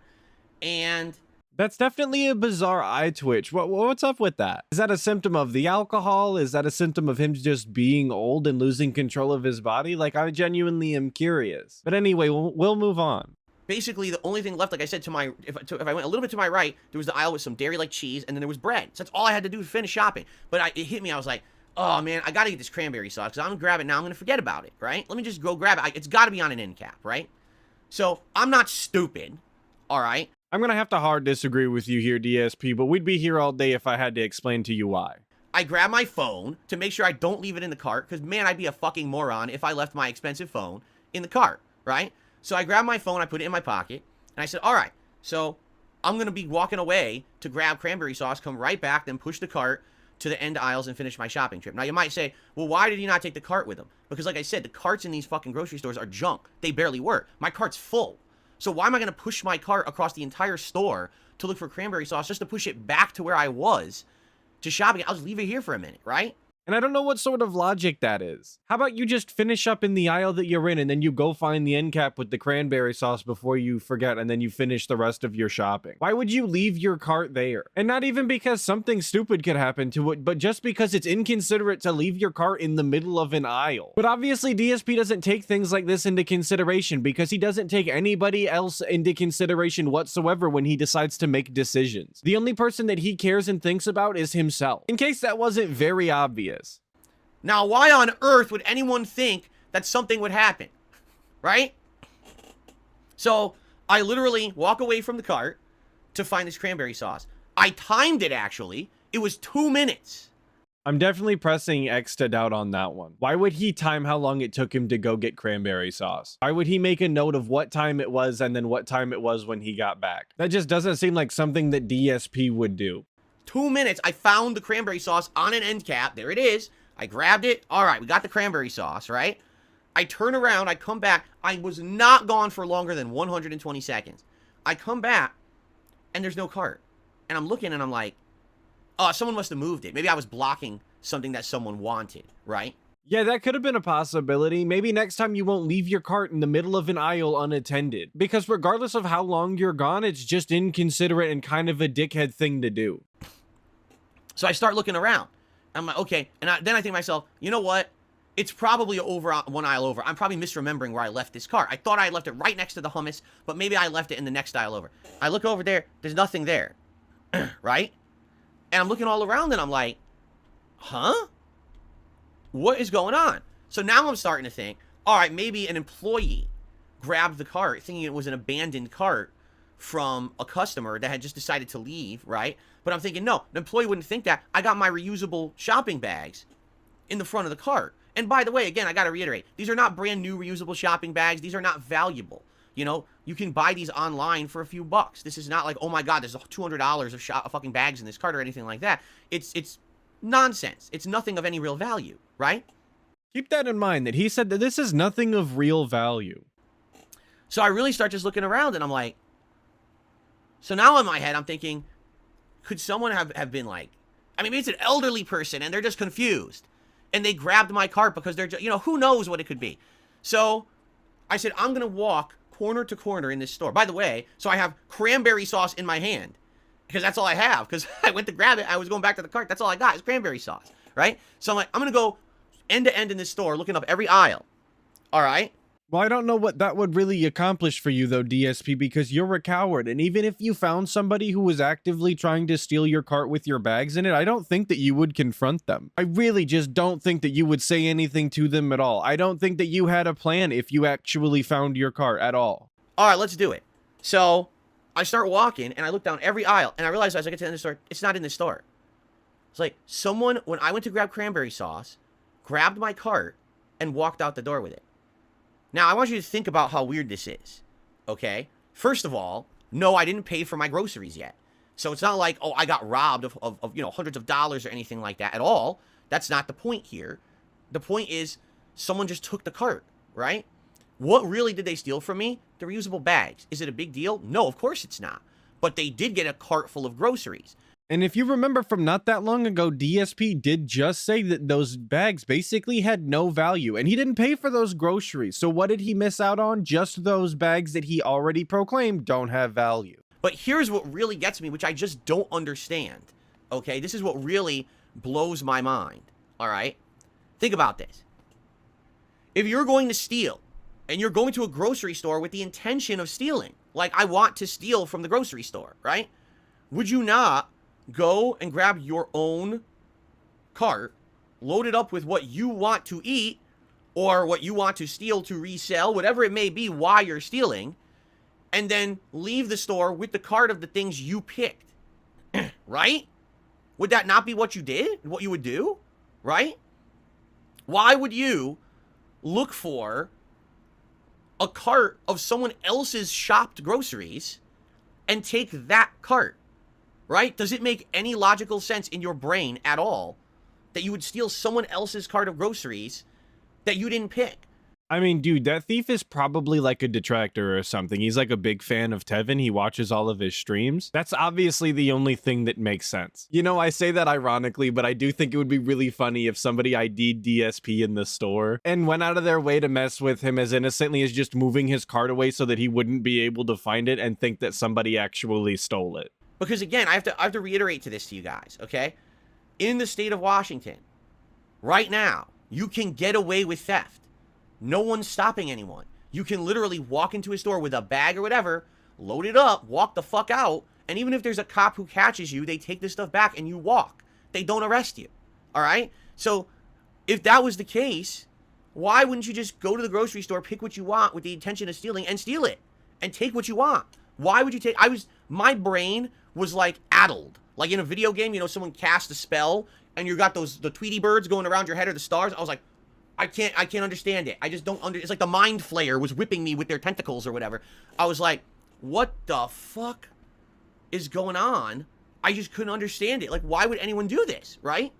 Speaker 3: And
Speaker 4: That's definitely a bizarre eye twitch. What's up with that? Is that a symptom of the alcohol? Is that a symptom of him just being old and losing control of his body? Like, I genuinely am curious. But anyway, we'll move on.
Speaker 3: basically the only thing left, like I said, if I went a little bit to my right, there was the aisle with some dairy like cheese, and then there was bread. So that's all I had to do to finish shopping. But it hit me. I was like, oh man, I gotta get this cranberry sauce because I'm gonna grab it now. I'm gonna forget about it, right? Let me just go grab it. It's got to be on an end cap, right? So I'm not stupid, all right?
Speaker 4: I'm gonna have to hard disagree with you here, DSP, but we'd be here all day if I had to explain to you why.
Speaker 3: I grab my phone to make sure I don't leave it in the cart because, man, I'd be a fucking moron if I left my expensive phone in the cart, right? So I grabbed my phone, I put it in my pocket, and I said, all right, so I'm going to be walking away to grab cranberry sauce, come right back, then push the cart to the end aisles and finish my shopping trip. Now, you might say, well, why did you not take the cart with him? Because, like I said, the carts in these fucking grocery stores are junk. They barely work. My cart's full. So why am I going to push my cart across the entire store to look for cranberry sauce just to push it back to where I was to shopping? I'll just leave it here for a minute, right?
Speaker 4: And I don't know what sort of logic that is. How about you just finish up in the aisle that you're in and then you go find the end cap with the cranberry sauce before you forget and then you finish the rest of your shopping? Why would you leave your cart there? And not even because something stupid could happen to it, but just because it's inconsiderate to leave your cart in the middle of an aisle. But obviously DSP doesn't take things like this into consideration because he doesn't take anybody else into consideration whatsoever when he decides to make decisions. The only person that he cares and thinks about is himself. In case that wasn't very obvious.
Speaker 3: Now, why on earth would anyone think that something would happen? Right? So, I literally walk away from the cart to find this cranberry sauce. I timed it, actually. It was 2 minutes.
Speaker 4: I'm definitely pressing X to doubt on that one. Why would he time how long it took him to go get cranberry sauce? Why would he make a note of what time it was and then what time it was when he got back? That just doesn't seem like something that DSP would do.
Speaker 3: 2 minutes, I found the cranberry sauce on an end cap. There it is. I grabbed it. All right, we got the cranberry sauce, right? I turn around, I come back. I was not gone for longer than 120 seconds. I come back, and there's no cart. And I'm looking, and I'm like, oh, someone must have moved it. Maybe I was blocking something that someone wanted, right?
Speaker 4: Yeah, that could have been a possibility. Maybe next time you won't leave your cart in the middle of an aisle unattended. Because regardless of how long you're gone, it's just inconsiderate and kind of a dickhead thing to do.
Speaker 3: So I start looking around. I'm like, okay. And then I think to myself, you know what? It's probably over one aisle over. I'm probably misremembering where I left this cart. I thought I left it right next to the hummus, but maybe I left it in the next aisle over. I look over there. There's nothing there. Right? And I'm looking all around and I'm like, huh? What is going on? So now I'm starting to think, all right, maybe an employee grabbed the cart thinking it was an abandoned cart from a customer that had just decided to leave, right? But I'm thinking, no, an employee wouldn't think that. I got my reusable shopping bags in the front of the cart. And by the way, again, I got to reiterate, these are not brand new reusable shopping bags. These are not valuable. You know, you can buy these online for a few bucks. This is not like, oh my God, there's $200 of fucking bags in this cart or anything like that. It's nonsense. It's nothing of any real value, right?
Speaker 4: Keep that in mind that he said that this is nothing of real value.
Speaker 3: So I really start just looking around and I'm like, so now in my head, I'm thinking, could someone have been like, I mean, maybe it's an elderly person and they're just confused and they grabbed my cart because they're just, you know, who knows what it could be. So I said, I'm going to walk corner to corner in this store. By the way, so I have cranberry sauce in my hand because that's all I have because I went to grab it. I was going back to the cart. That's all I got is cranberry sauce, right? So I'm like, I'm going to go end to end in this store looking up every aisle. All right.
Speaker 4: Well, I don't know what that would really accomplish for you, though, DSP, because you're a coward. And even if you found somebody who was actively trying to steal your cart with your bags in it, I don't think that you would confront them. I really just don't think that you would say anything to them at all. I don't think that you had a plan if you actually found your cart at all.
Speaker 3: All right, let's do it. So I start walking and I look down every aisle and I realize as I get to the end of the store, it's not in the store. It's like someone, when I went to grab cranberry sauce, grabbed my cart and walked out the door with it. Now, I want you to think about how weird this is, okay? First of all, no, I didn't pay for my groceries yet. So it's not like, oh, I got robbed of you know, hundreds of dollars or anything like that at all. That's not the point here. The point is someone just took the cart, right? What really did they steal from me? The reusable bags. Is it a big deal? No, of course it's not. but they did get a cart full of groceries.
Speaker 4: And if you remember from not that long ago, DSP did just say that those bags basically had no value, and he didn't pay for those groceries. So what did he miss out on? Just those bags that he already proclaimed don't have value.
Speaker 3: But here's what really gets me, which I just don't understand, okay? This is what really blows my mind, all right? Think about this. If you're going to steal, and you're going to a grocery store with the intention of stealing, like I want to steal from the grocery store, right? Would you not go and grab your own cart, load it up with what you want to eat or what you want to steal to resell, whatever it may be while you're stealing, and then leave the store with the cart of the things you picked, right? Would that not be what you did? What you would do, right? Why would you look for a cart of someone else's shopped groceries and take that cart? Right? Does it make any logical sense in your brain at all that you would steal someone else's cart of groceries that you didn't pick?
Speaker 4: I mean, dude, that thief is probably like a detractor or something. He's like a big fan of Tevin. He watches all of his streams. That's obviously the only thing that makes sense. You know, I say that ironically, but I do think it would be really funny if somebody ID'd DSP in the store and went out of their way to mess with him as innocently as just moving his cart away so that he wouldn't be able to find it and think that somebody actually stole it.
Speaker 3: Because again, I have to reiterate to this to you guys, okay? In the state of Washington, right now, you can get away with theft. No one's stopping anyone. You can literally walk into a store with a bag or whatever, load it up, walk the fuck out, and even if there's a cop who catches you, they take this stuff back and you walk. They don't arrest you, all right? So if that was the case, why wouldn't you just go to the grocery store, pick what you want with the intention of stealing, and steal it, and take what you want? Why would you take... My brain was like addled. Like in a video game, you know, someone cast a spell, and you got the Tweety birds going around your head or the stars. I was like, I can't understand it. I just don't it's like the mind flayer was whipping me with their tentacles or whatever. I was like, what the fuck is going on? I just couldn't understand it. Like, why would anyone do this, right?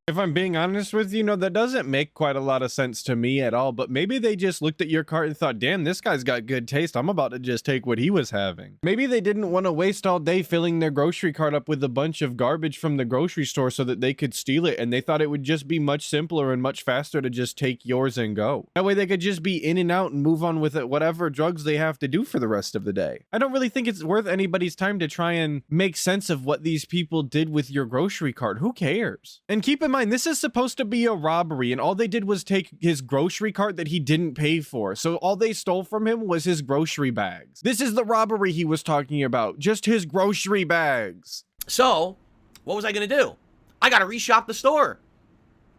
Speaker 4: If I'm being honest with you, that doesn't make quite a lot of sense to me at all, but maybe they just looked at your cart and thought, damn, this guy's got good taste. I'm about to just take what he was having. Maybe they didn't want to waste all day filling their grocery cart up with a bunch of garbage from the grocery store so that they could steal it, and they thought it would just be much simpler and much faster to just take yours and go. That way they could just be in and out and move on with it, whatever drugs they have to do for the rest of the day. I don't really think it's worth anybody's time to try and make sense of what these people did with your grocery cart. Who cares? And keep in mind, this is supposed to be a robbery, and all they did was take his grocery cart that he didn't pay for. So all they stole from him was his grocery bags. This is the robbery he was talking about, just his grocery bags.
Speaker 3: So, what was I going to do? I got to reshop the store.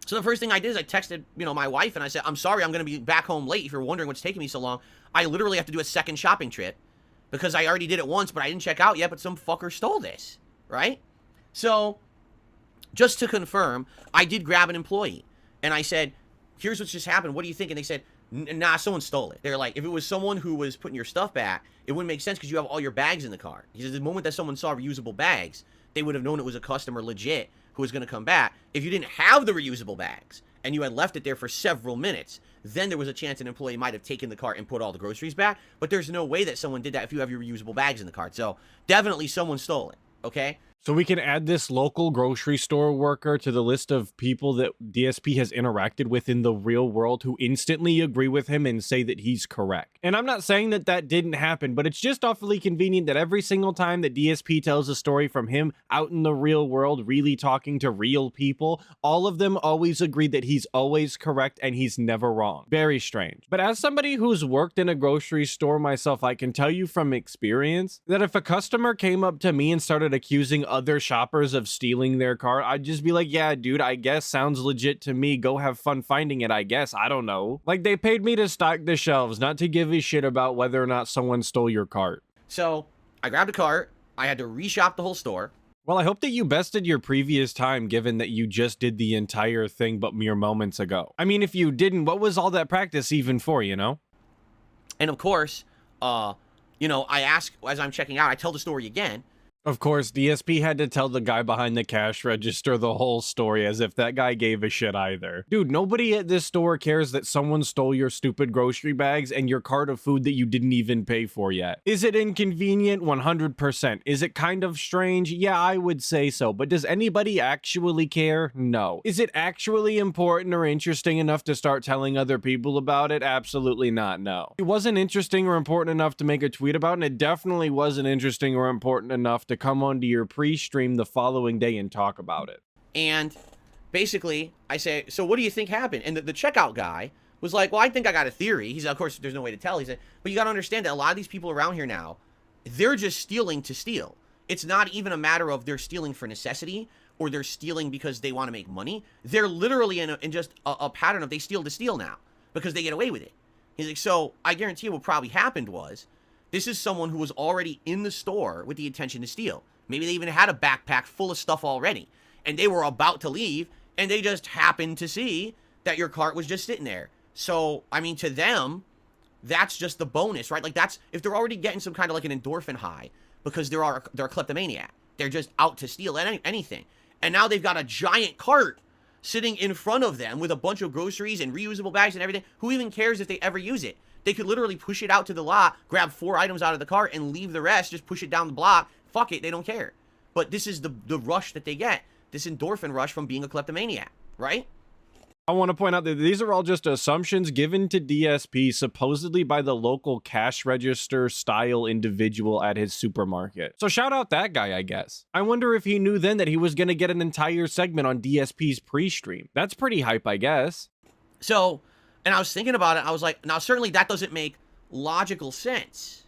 Speaker 3: So the first thing I did is I texted, my wife, and I said, I'm sorry, I'm going to be back home late if you're wondering what's taking me so long. I literally have to do a second shopping trip because I already did it once, but I didn't check out yet, but some fucker stole this, right? So, just to confirm, I did grab an employee, and I said, here's what's just happened. What do you think? And they said, nah, someone stole it. They're like, if it was someone who was putting your stuff back, it wouldn't make sense because you have all your bags in the car. He said, the moment that someone saw reusable bags, they would have known it was a customer legit who was going to come back. If you didn't have the reusable bags and you had left it there for several minutes, then there was a chance an employee might have taken the cart and put all the groceries back. But there's no way that someone did that if you have your reusable bags in the cart. So definitely someone stole it, okay?
Speaker 4: So we can add this local grocery store worker to the list of people that DSP has interacted with in the real world who instantly agree with him and say that he's correct. And I'm not saying that that didn't happen, but it's just awfully convenient that every single time that DSP tells a story from him out in the real world, really talking to real people, all of them always agree that he's always correct and he's never wrong. Very strange. But as somebody who's worked in a grocery store myself, I can tell you from experience that if a customer came up to me and started accusing other shoppers of stealing their cart, I'd just be like, yeah, dude, I guess sounds legit to me. Go have fun finding it, I guess. I don't know. Like, they paid me to stock the shelves, not to give a shit about whether or not someone stole your cart.
Speaker 3: So I grabbed a cart. I had to reshop the whole store.
Speaker 4: Well, I hope that you bested your previous time, given that you just did the entire thing but mere moments ago. I mean, if you didn't, what was all that practice even for, And
Speaker 3: of course, I ask, as I'm checking out, I tell the story again.
Speaker 4: Of course, DSP had to tell the guy behind the cash register the whole story as if that guy gave a shit either. Dude, nobody at this store cares that someone stole your stupid grocery bags and your cart of food that you didn't even pay for yet. Is it inconvenient? 100%. Is it kind of strange? Yeah, I would say so. But does anybody actually care? No. Is it actually important or interesting enough to start telling other people about it? Absolutely not, no. It wasn't interesting or important enough to make a tweet about, and it definitely wasn't interesting or important enough to come onto your pre-stream the following day and talk about it.
Speaker 3: And basically, I say, so what do you think happened? And the checkout guy was like, well, I think I got a theory. He's, of course, there's no way to tell. He said, but you got to understand that a lot of these people around here now, they're just stealing to steal. It's not even a matter of they're stealing for necessity or they're stealing because they want to make money. They're literally in just a pattern of they steal to steal now because they get away with it. He's like, so I guarantee you what probably happened was this is someone who was already in the store with the intention to steal. Maybe they even had a backpack full of stuff already, and they were about to leave, and they just happened to see that your cart was just sitting there. So, I mean, to them, that's just the bonus, right? Like, that's, if they're already getting some kind of like an endorphin high because they're a kleptomaniac. They're just out to steal anything. And now they've got a giant cart sitting in front of them with a bunch of groceries and reusable bags and everything. Who even cares if they ever use it? They could literally push it out to the lot, grab 4 items out of the cart, and leave the rest, just push it down the block. Fuck it, they don't care. But this is the rush that they get, this endorphin rush from being a kleptomaniac, right?
Speaker 4: I want to point out that these are all just assumptions given to DSP supposedly by the local cash register style individual at his supermarket. So shout out that guy, I guess. I wonder if he knew then that he was going to get an entire segment on DSP's pre-stream. That's pretty hype, I guess.
Speaker 3: So, and I was thinking about it, I was like, now certainly that doesn't make logical sense,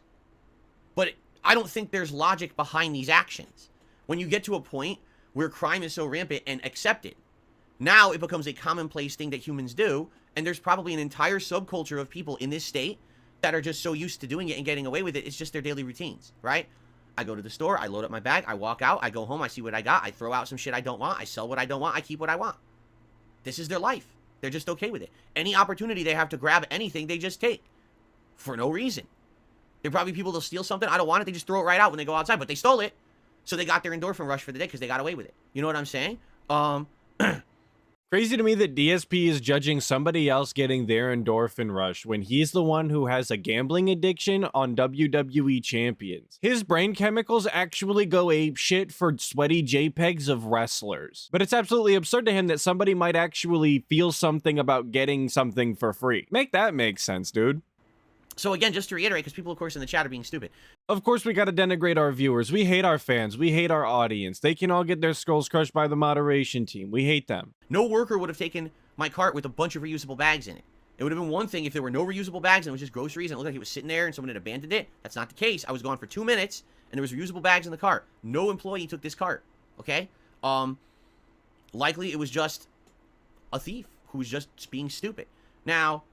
Speaker 3: but I don't think there's logic behind these actions. When you get to a point where crime is so rampant and accepted, now it becomes a commonplace thing that humans do, and there's probably an entire subculture of people in this state that are just so used to doing it and getting away with it, it's just their daily routines, right? I go to the store, I load up my bag, I walk out, I go home, I see what I got, I throw out some shit I don't want, I sell what I don't want, I keep what I want. This is their life. They're just okay with it. Any opportunity they have to grab anything, they just take. For no reason. There are probably people that'll steal something, I don't want it, they just throw it right out when they go outside, but they stole it. So they got their endorphin rush for the day because they got away with it. You know what I'm saying?
Speaker 4: Crazy to me that DSP is judging somebody else getting their endorphin rush when he's the one who has a gambling addiction on WWE champions. His brain chemicals actually go ape shit for sweaty JPEGs of wrestlers. But it's absolutely absurd to him that somebody might actually feel something about getting something for free. Make that make sense, dude.
Speaker 3: So again, just to reiterate, because people, of course, in the chat are being stupid.
Speaker 4: Of course, we gotta denigrate our viewers. We hate our fans. We hate our audience. They can all get their skulls crushed by the moderation team. We hate them.
Speaker 3: No worker would have taken my cart with a bunch of reusable bags in it. It would have been one thing if there were no reusable bags and it was just groceries and it looked like he was sitting there and someone had abandoned it. That's not the case. I was gone for 2 minutes and there was reusable bags in the cart. No employee took this cart. Okay? Likely it was just a thief who was just being stupid. Now,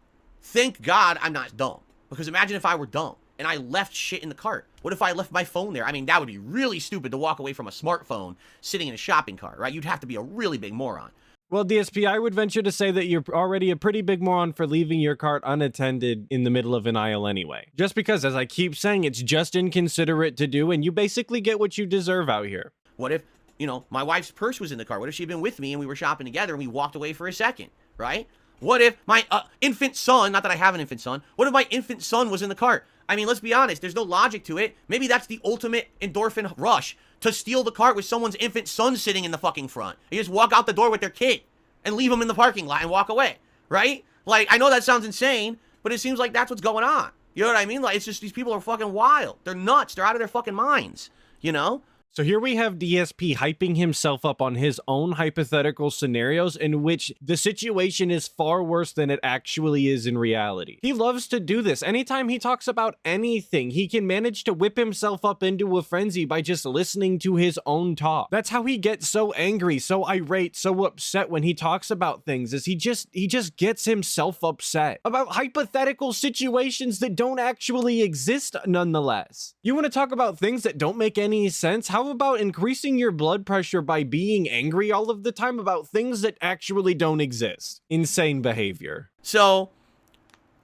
Speaker 3: thank God I'm not dumb. Because imagine if I were dumb and I left shit in the cart. What if I left my phone there? I mean, that would be really stupid to walk away from a smartphone sitting in a shopping cart, right? You'd have to be a really big moron.
Speaker 4: Well, DSP, I would venture to say that you're already a pretty big moron for leaving your cart unattended in the middle of an aisle anyway. Just because, as I keep saying, it's just inconsiderate to do, and you basically get what you deserve out here.
Speaker 3: What if, you know, my wife's purse was in the car? What if she'd been with me and we were shopping together and we walked away for a second, right? What if my infant son, not that I have an infant son, what if my infant son was in the cart? I mean, let's be honest, there's no logic to it. Maybe that's the ultimate endorphin rush, to steal the cart with someone's infant son sitting in the fucking front. You just walk out the door with their kid and leave them in the parking lot and walk away, right? Like, I know that sounds insane, but it seems like that's what's going on. You know what I mean? Like, it's just these people are fucking wild. They're nuts. They're out of their fucking minds, you know?
Speaker 4: So here we have DSP hyping himself up on his own hypothetical scenarios in which the situation is far worse than it actually is in reality. He loves to do this. Anytime he talks about anything, he can manage to whip himself up into a frenzy by just listening to his own talk. That's how he gets so angry, so irate, so upset when he talks about things, is he just gets himself upset about hypothetical situations that don't actually exist nonetheless. You want to talk about things that don't make any sense? How about increasing your blood pressure by being angry all of the time about things that actually don't exist? Insane behavior.
Speaker 3: So,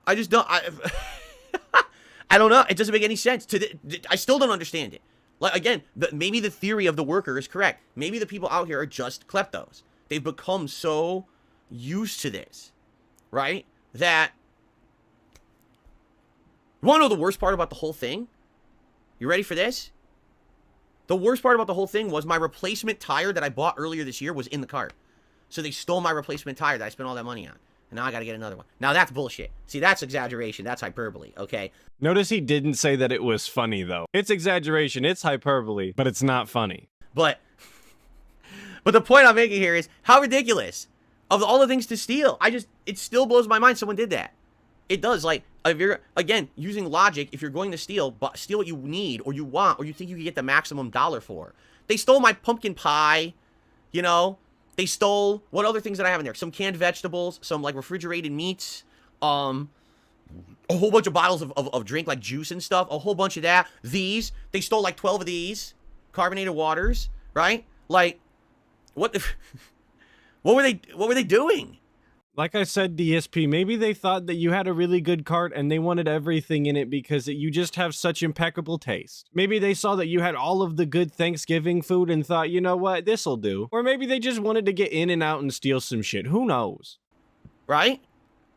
Speaker 3: I just don't, I don't know. It doesn't make any sense. I still don't understand it. Like, again, maybe the theory of the worker is correct. Maybe the people out here are just kleptos. They've become so used to this, right? That, you want to know the worst part about the whole thing? You ready for this? The worst part about the whole thing was my replacement tire that I bought earlier this year was in the cart. So they stole my replacement tire that I spent all that money on. And now I got to get another one. Now that's bullshit. See, that's exaggeration. That's hyperbole, okay?
Speaker 4: Notice he didn't say that it was funny, though. It's exaggeration, it's hyperbole, but it's not funny.
Speaker 3: But the point I'm making here is how ridiculous of all the things to steal. It still blows my mind someone did that. It does. Like, if you're, again, using logic, if you're going to steal, but steal what you need or you want or you think you can get the maximum dollar for. They stole my pumpkin pie, you know? They stole, what other things did I have in there? Some canned vegetables, some like refrigerated meats, a whole bunch of bottles of drink, like juice and stuff, a whole bunch of that. They stole like 12 of these carbonated waters, right? Like, what were they doing?
Speaker 4: Like I said, DSP, maybe they thought that you had a really good cart and they wanted everything in it because you just have such impeccable taste. Maybe they saw that you had all of the good Thanksgiving food and thought, you know what, this'll do. Or maybe they just wanted to get in and out and steal some shit. Who knows?
Speaker 3: Right?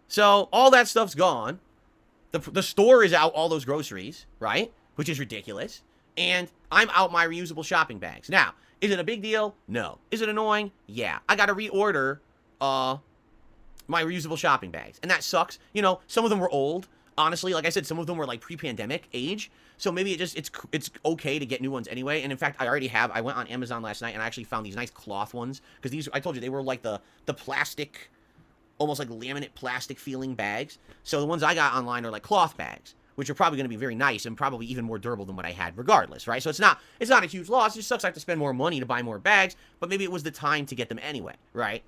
Speaker 3: So all that stuff's gone. The store is out all those groceries, right? Which is ridiculous. And I'm out my reusable shopping bags. Now, is it a big deal? No. Is it annoying? Yeah. I got to reorder, my reusable shopping bags. And that sucks. You know, some of them were old. Honestly, like I said, some of them were like pre-pandemic age. So maybe it's okay to get new ones anyway. And in fact, I went on Amazon last night and I actually found these nice cloth ones. Because these, I told you, they were like the plastic, almost like laminate plastic feeling bags. So the ones I got online are like cloth bags, which are probably going to be very nice and probably even more durable than what I had regardless, right? So it's not a huge loss. It just sucks I have to spend more money to buy more bags. But maybe it was the time to get them anyway, right?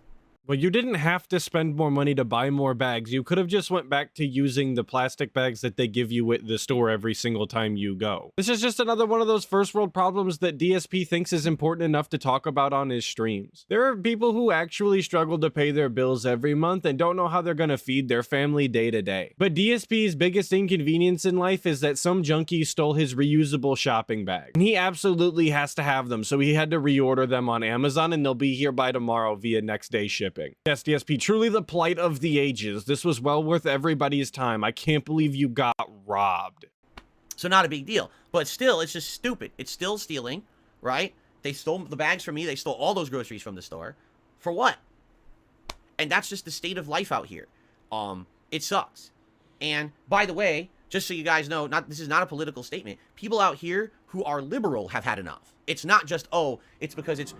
Speaker 4: Well, you didn't have to spend more money to buy more bags. You could have just went back to using the plastic bags that they give you at the store every single time you go. This is just another one of those first world problems that DSP thinks is important enough to talk about on his streams. There are people who actually struggle to pay their bills every month and don't know how they're gonna feed their family day to day. But DSP's biggest inconvenience in life is that some junkie stole his reusable shopping bag. And he absolutely has to have them, so he had to reorder them on Amazon and they'll be here by tomorrow via next day shipping. Yes, DSP, truly the plight of the ages. This was well worth everybody's time. I can't believe you got robbed.
Speaker 3: So not a big deal. But still, it's just stupid. It's still stealing, right? They stole the bags from me. They stole all those groceries from the store. For what? And that's just the state of life out here. It sucks. And by the way, just so you guys know, this is not a political statement. People out here who are liberal have had enough. It's not just, it's because it's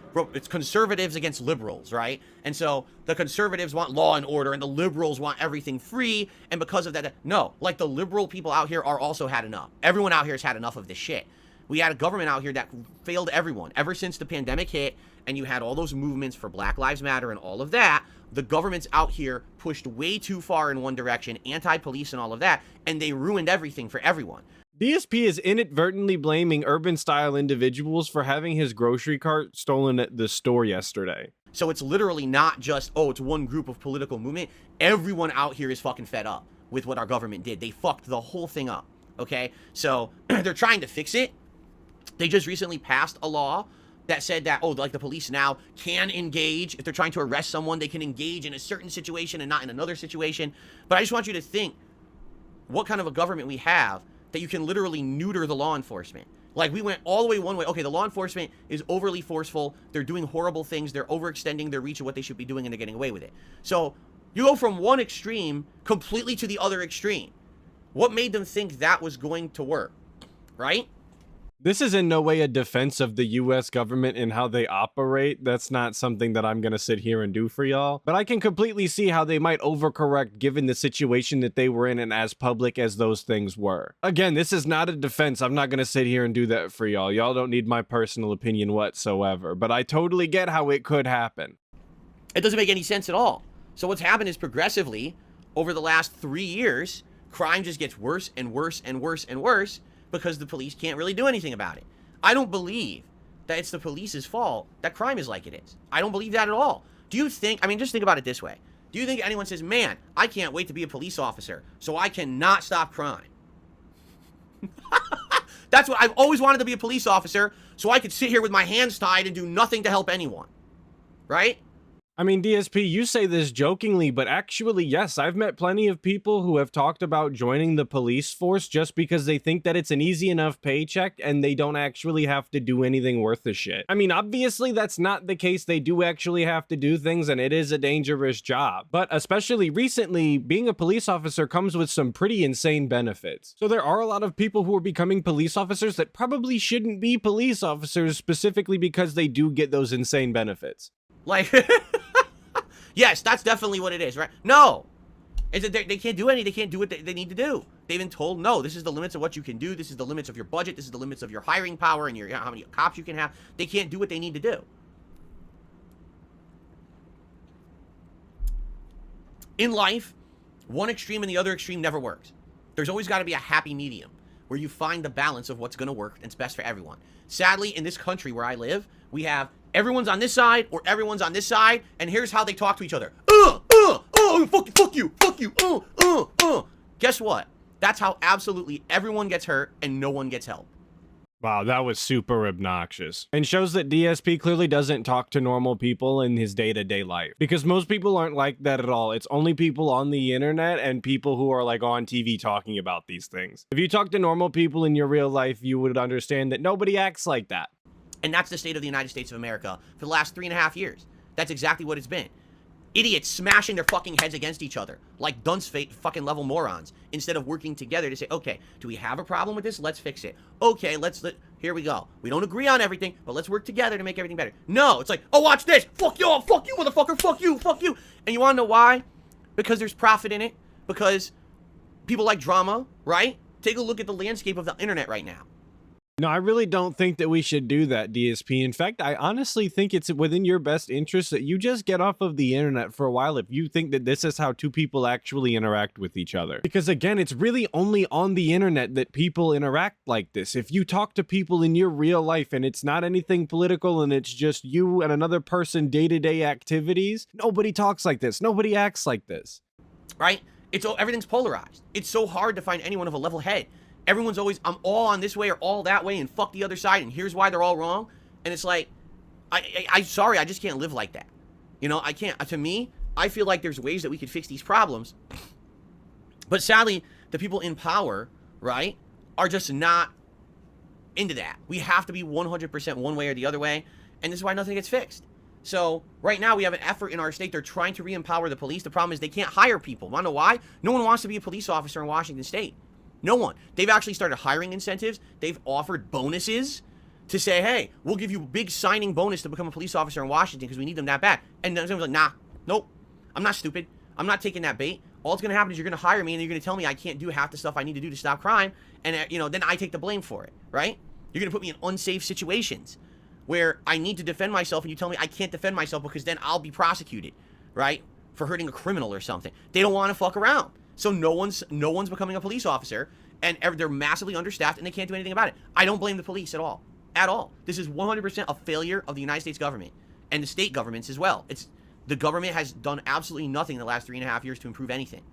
Speaker 3: conservatives against liberals, right? And so the conservatives want law and order and the liberals want everything free. And because of that, no, like the liberal people out here are also had enough. Everyone out here has had enough of this shit. We had a government out here that failed everyone ever since the pandemic hit. And you had all those movements for Black Lives Matter and all of that. The governments out here pushed way too far in one direction, anti-police and all of that. And they ruined everything for everyone.
Speaker 4: DSP is inadvertently blaming urban-style individuals for having his grocery cart stolen at the store yesterday.
Speaker 3: So it's literally not just, it's one group of political movement. Everyone out here is fucking fed up with what our government did. They fucked the whole thing up, okay? So they're trying to fix it. They just recently passed a law that said that, like the police now can engage. If they're trying to arrest someone, they can engage in a certain situation and not in another situation. But I just want you to think what kind of a government we have that you can literally neuter the law enforcement. Like, we went all the way one way. Okay, the law enforcement is overly forceful. They're doing horrible things. They're overextending their reach of what they should be doing, and they're getting away with it. So you go from one extreme completely to the other extreme. What made them think that was going to work, right?
Speaker 4: This is in no way a defense of the US government and how they operate. That's not something that I'm going to sit here and do for y'all. But I can completely see how they might overcorrect given the situation that they were in and as public as those things were. Again, this is not a defense. I'm not going to sit here and do that for y'all. Y'all don't need my personal opinion whatsoever. But I totally get how it could happen.
Speaker 3: It doesn't make any sense at all. So what's happened is progressively, over the last 3 years, crime just gets worse and worse and worse and worse, because the police can't really do anything about it. I don't believe that it's the police's fault that crime is like it is. I don't believe that at all. Do you think, just think about it this way. Do you think anyone says, man, I can't wait to be a police officer, so I cannot stop crime? That's what I've always wanted to be, a police officer, so I could sit here with my hands tied and do nothing to help anyone. Right?
Speaker 4: I mean, DSP, you say this jokingly, but actually, yes, I've met plenty of people who have talked about joining the police force just because they think that it's an easy enough paycheck and they don't actually have to do anything worth a shit. I mean, obviously, that's not the case. They do actually have to do things, and it is a dangerous job. But especially recently, being a police officer comes with some pretty insane benefits. So there are a lot of people who are becoming police officers that probably shouldn't be police officers specifically because they do get those insane benefits.
Speaker 3: Like, yes, that's definitely what it is, right? No, is that they can't do they can't do what they need to do. They've been told, no, this is the limits of what you can do. This is the limits of your budget. This is the limits of your hiring power and how many cops you can have. They can't do what they need to do. In life, one extreme and the other extreme never works. There's always got to be a happy medium where you find the balance of what's going to work and it's best for everyone. Sadly, in this country where I live, we have everyone's on this side or everyone's on this side, and here's how they talk to each other. Fuck you. Guess what? That's how absolutely everyone gets hurt and no one gets help.
Speaker 4: Wow, that was super obnoxious. And shows that DSP clearly doesn't talk to normal people in his day-to-day life. Because most people aren't like that at all. It's only people on the internet and people who are like on TV talking about these things. If you talk to normal people in your real life, you would understand that nobody acts like that.
Speaker 3: And that's the state of the United States of America for the last 3.5 years. That's exactly what it's been. Idiots smashing their fucking heads against each other like dunce fucking level morons instead of working together to say, okay, do we have a problem with this? Let's fix it. Okay, here we go. We don't agree on everything, but let's work together to make everything better. No, it's like, oh, watch this. Fuck you, motherfucker. Fuck you. And you want to know why? Because there's profit in it. Because people like drama, right? Take a look at the landscape of the internet right now.
Speaker 4: No, I really don't think that we should do that, DSP. In fact, I honestly think it's within your best interest that you just get off of the internet for a while if you think that this is how two people actually interact with each other. Because again, it's really only on the internet that people interact like this. If you talk to people in your real life and it's not anything political and it's just you and another person day-to-day activities, nobody talks like this. Nobody acts like this.
Speaker 3: Right? Everything's polarized. It's so hard to find anyone of a level head. Everyone's always, I'm all on this way or all that way and fuck the other side and here's why they're all wrong. And it's like, I'm sorry, I just can't live like that. You know, I can't. To me, I feel like there's ways that we could fix these problems. But sadly, the people in power, right, are just not into that. We have to be 100% one way or the other way. And this is why nothing gets fixed. So right now we have an effort in our state. They're trying to re-empower the police. The problem is they can't hire people. Want to know why? No one wants to be a police officer in Washington State. No one. They've actually started hiring incentives. They've offered bonuses to say, hey, we'll give you a big signing bonus to become a police officer in Washington because we need them that bad. And then someone's like, nah, nope, I'm not stupid. I'm not taking that bait. All that's going to happen is you're going to hire me and you're going to tell me I can't do half the stuff I need to do to stop crime. And, then I take the blame for it, right? You're going to put me in unsafe situations where I need to defend myself and you tell me I can't defend myself because then I'll be prosecuted, right? For hurting a criminal or something. They don't want to fuck around. So no one's becoming a police officer, and they're massively understaffed, and they can't do anything about it. I don't blame the police at all. At all. This is 100% a failure of the United States government, and the state governments as well. The government has done absolutely nothing in the last 3.5 years to improve anything.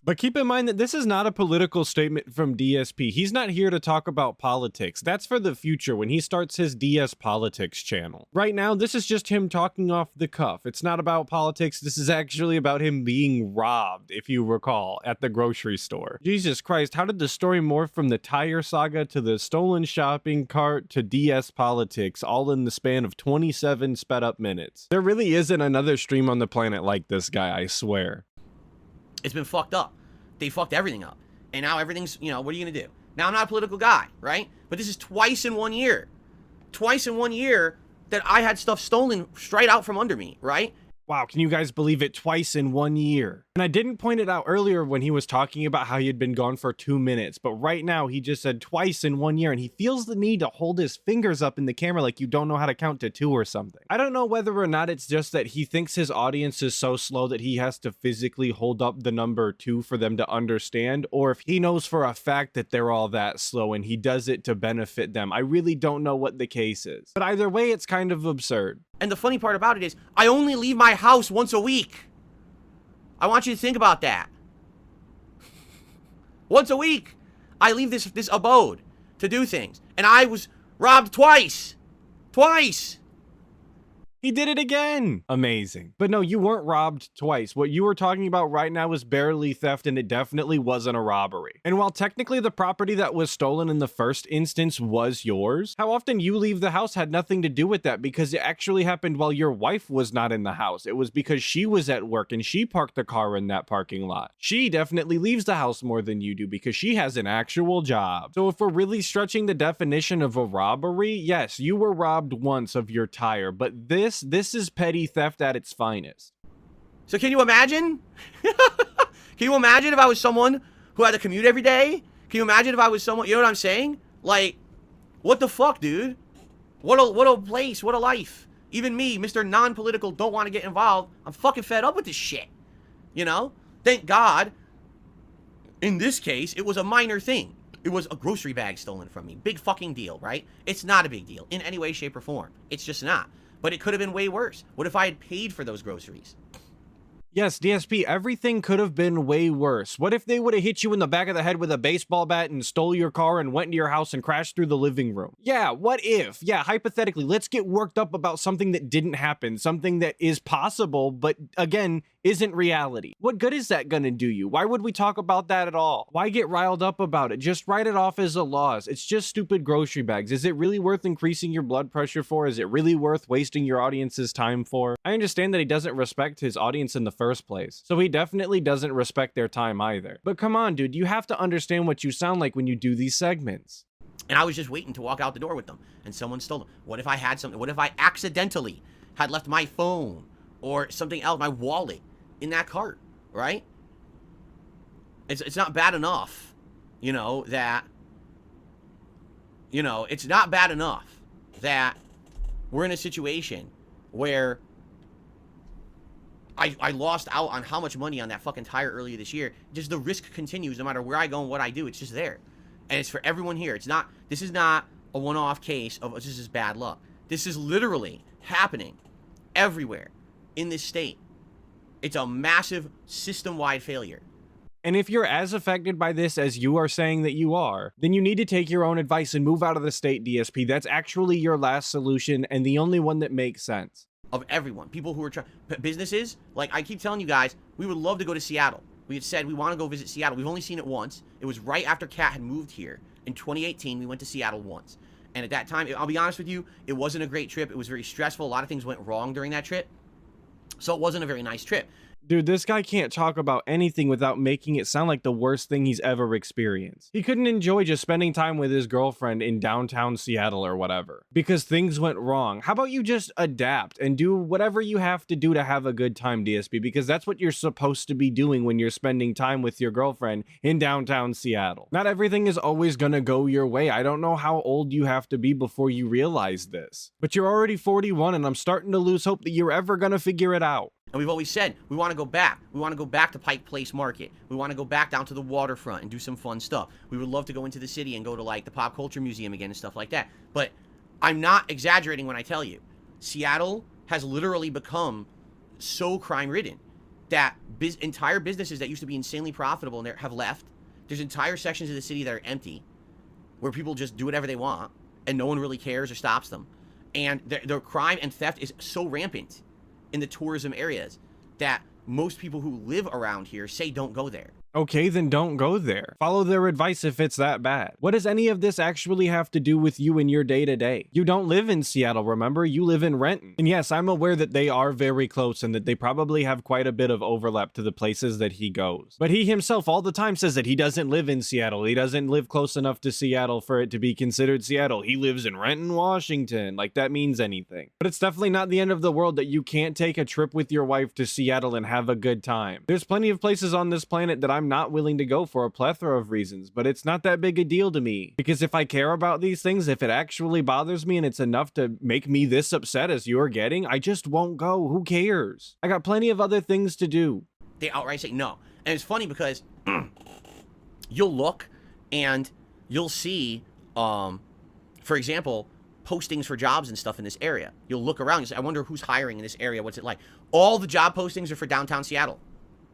Speaker 4: But keep in mind that this is not a political statement from DSP. He's not here to talk about politics. That's for the future when he starts his DS Politics channel. Right now, this is just him talking off the cuff. It's not about politics. This is actually about him being robbed, if you recall, at the grocery store. Jesus Christ, how did the story morph from the tire saga to the stolen shopping cart to DS Politics, all in the span of 27 sped up minutes? There really isn't another stream on the planet like this guy, I swear.
Speaker 3: It's been fucked up. They fucked everything up. And now everything's, what are you going to do? Now, I'm not a political guy, right? But this is twice in 1 year. Twice in 1 year that I had stuff stolen straight out from under me, right?
Speaker 4: Wow, can you guys believe it? Twice in 1 year. And I didn't point it out earlier when he was talking about how he had been gone for 2 minutes, but right now he just said twice in 1 year, and he feels the need to hold his fingers up in the camera like you don't know how to count to 2 or something. I don't know whether or not it's just that he thinks his audience is so slow that he has to physically hold up the number 2 for them to understand, or if he knows for a fact that they're all that slow and he does it to benefit them. I really don't know what the case is. But either way, it's kind of absurd.
Speaker 3: And the funny part about it is, I only leave my house once a week. I want you to think about that. Once a week, I leave this abode. to do things. And I was robbed twice. Twice.
Speaker 4: He did it again. Amazing. But no, you weren't robbed twice. What you were talking about right now is barely theft, and it definitely wasn't a robbery. And while technically the property that was stolen in the first instance was yours, how often you leave the house had nothing to do with that, because it actually happened while your wife was not in the house. It was because she was at work and she parked the car in that parking lot. She definitely leaves the house more than you do because she has an actual job. So if we're really stretching the definition of a robbery, yes, you were robbed once of your tire, but this is petty theft at its finest.
Speaker 3: So can you imagine? Can you imagine if I was someone who had to commute every day? Can you imagine if I was someone, you know what I'm saying? Like, what the fuck, dude? What a place, what a life. Even me, Mr. Non-Political, don't want to get involved. I'm fucking fed up with this shit. You know? Thank God, in this case, it was a minor thing. It was a grocery bag stolen from me. Big fucking deal, right? It's not a big deal in any way, shape, or form. It's just not. But it could have been way worse. What if I had paid for those groceries?
Speaker 4: Yes, DSP, everything could have been way worse. What if they would have hit you in the back of the head with a baseball bat and stole your car and went into your house and crashed through the living room? Yeah, what if? Yeah, hypothetically, let's get worked up about something that didn't happen, something that is possible, but again, isn't reality. What good is that gonna do you? Why would we talk about that at all? Why get riled up about it? Just write it off as a loss. It's just stupid grocery bags. Is it really worth increasing your blood pressure for? Is it really worth wasting your audience's time for? I understand that he doesn't respect his audience in the first place, so he definitely doesn't respect their time either. But come on, dude, you have to understand what you sound like when you do these segments.
Speaker 3: And I was just waiting to walk out the door with them, and someone stole them. What if I had something? What if I accidentally had left my phone or something else, my wallet, in that cart, right? It's not bad enough, you know, that, you know, it's not bad enough that we're in a situation where I lost out on how much money on that fucking tire earlier this year. Just the risk continues no matter where I go and what I do. It's just there. And it's for everyone here. It's not, this is not a one-off case of this is bad luck. This is literally happening everywhere in this state. It's a massive system-wide failure.
Speaker 4: And if you're as affected by this as you are saying that you are, then you need to take your own advice and move out of the state, DSP. That's actually your last solution and the only one that makes sense.
Speaker 3: Of everyone, people who are trying, businesses, like I keep telling you guys, we would love to go to Seattle. We had said we want to go visit Seattle. We've only seen it once. It was right after Kat had moved here. In 2018, we went to Seattle once. And at that time, I'll be honest with you, it wasn't a great trip. It was very stressful. A lot of things went wrong during that trip. So it wasn't a very nice trip.
Speaker 4: Dude, this guy can't talk about anything without making it sound like the worst thing he's ever experienced. He couldn't enjoy just spending time with his girlfriend in downtown Seattle or whatever, because things went wrong. How about you just adapt and do whatever you have to do to have a good time, DSP, because that's what you're supposed to be doing when you're spending time with your girlfriend in downtown Seattle. Not everything is always gonna go your way. I don't know how old you have to be before you realize this, but you're already 41 and I'm starting to lose hope that you're ever gonna figure it out.
Speaker 3: And we've always said, we want to go back. We want to go back to Pike Place Market. We want to go back down to the waterfront and do some fun stuff. We would love to go into the city and go to, like, the Pop Culture Museum again and stuff like that. But I'm not exaggerating when I tell you, Seattle has literally become so crime-ridden that entire businesses that used to be insanely profitable and have left. There's entire sections of the city that are empty, where people just do whatever they want, and no one really cares or stops them. And their crime and theft is so rampant in the tourism areas that most people who live around here say don't go there.
Speaker 4: Okay, then don't go there. Follow their advice if it's that bad. What does any of this actually have to do with you and your day-to-day? You don't live in Seattle, remember? You live in Renton. And yes, I'm aware that they are very close and that they probably have quite a bit of overlap to the places that he goes. But he himself all the time says that he doesn't live in Seattle. He doesn't live close enough to Seattle for it to be considered Seattle. He lives in Renton, Washington. Like that means anything. But it's definitely not the end of the world that you can't take a trip with your wife to Seattle and have a good time. There's plenty of places on this planet that I'm not willing to go for a plethora of reasons, but it's not that big a deal to me, because if I care about these things, if it actually bothers me and it's enough to make me this upset as you're getting, I just won't go. Who cares? I got plenty of other things to do.
Speaker 3: They outright say no. And it's funny because you'll look and you'll see, for example, postings for jobs and stuff in this area. You'll look around and say, I wonder who's hiring in this area. What's it like? All the job postings are for downtown Seattle